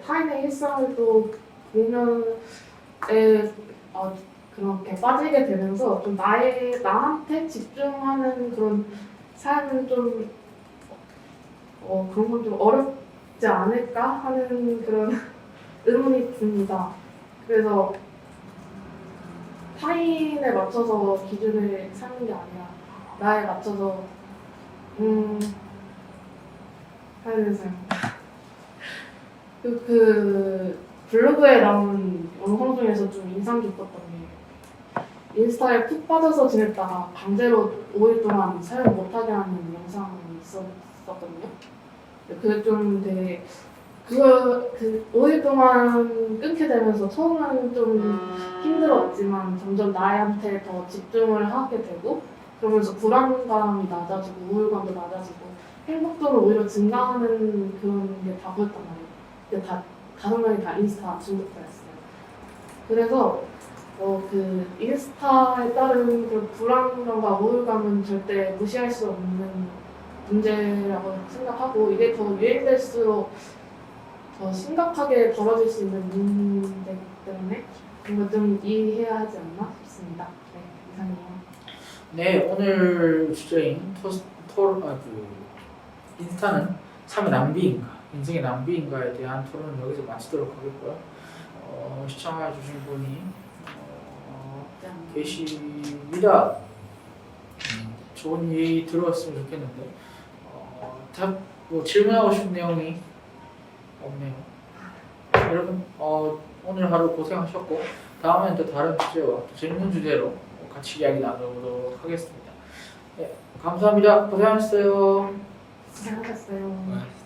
타인의 일상을 또 보면 그렇게 빠지게 되면서 좀 나한테 집중하는 그런 삶은 좀 그런 건 좀 어렵지 않을까 하는 그런 의문이 듭니다. 그래서 타인에 맞춰서 기준을 삼는 게 아니라 나에 맞춰서 하는 삶. 그 블로그에 나온 영상 중에서 좀 인상 깊었던 게 인스타에 푹 빠져서 지냈다가 강제로 5일 동안 사용 못하게 하는 영상이 있었거든요. 그게 좀 되게 그 5일 동안 끊게 되면서 처음에는 좀 힘들었지만 점점 나한테 더 집중을 하게 되고 그러면서 불안감이 낮아지고 우울감도 낮아지고 행복도는 오히려 증가하는 그런 게 다 보였단 말이에요. 근데 다섯 명이 다 인스타 중독자였어요. 그래서 그 인스타에 따른 그 불안감과 우울감은 절대 무시할 수 없는 문제라고 생각하고 이게 더 유행될수록 더 심각하게 벌어질 수 있는 문제이기 때문에 이거 좀 이해해야 하지 않나 싶습니다. 네, 이상이에요. 네, 오늘 주제인 인스타는 삶의 낭비인가, 인생의 낭비인가에 대한 토론을 여기서 마치도록 하겠고요. 시청해주신 분이 계십니다. 좋은 얘기 들어왔으면 좋겠는데 뭐 질문하고 싶은 내용이 없네요. 여러분 오늘 하루 고생하셨고 다음엔 또 다른 주제와 또 재밌는 주제로 같이 이야기 나눠보도록 하겠습니다. 네, 감사합니다. 고생하셨어요. 고생하셨어요. 네.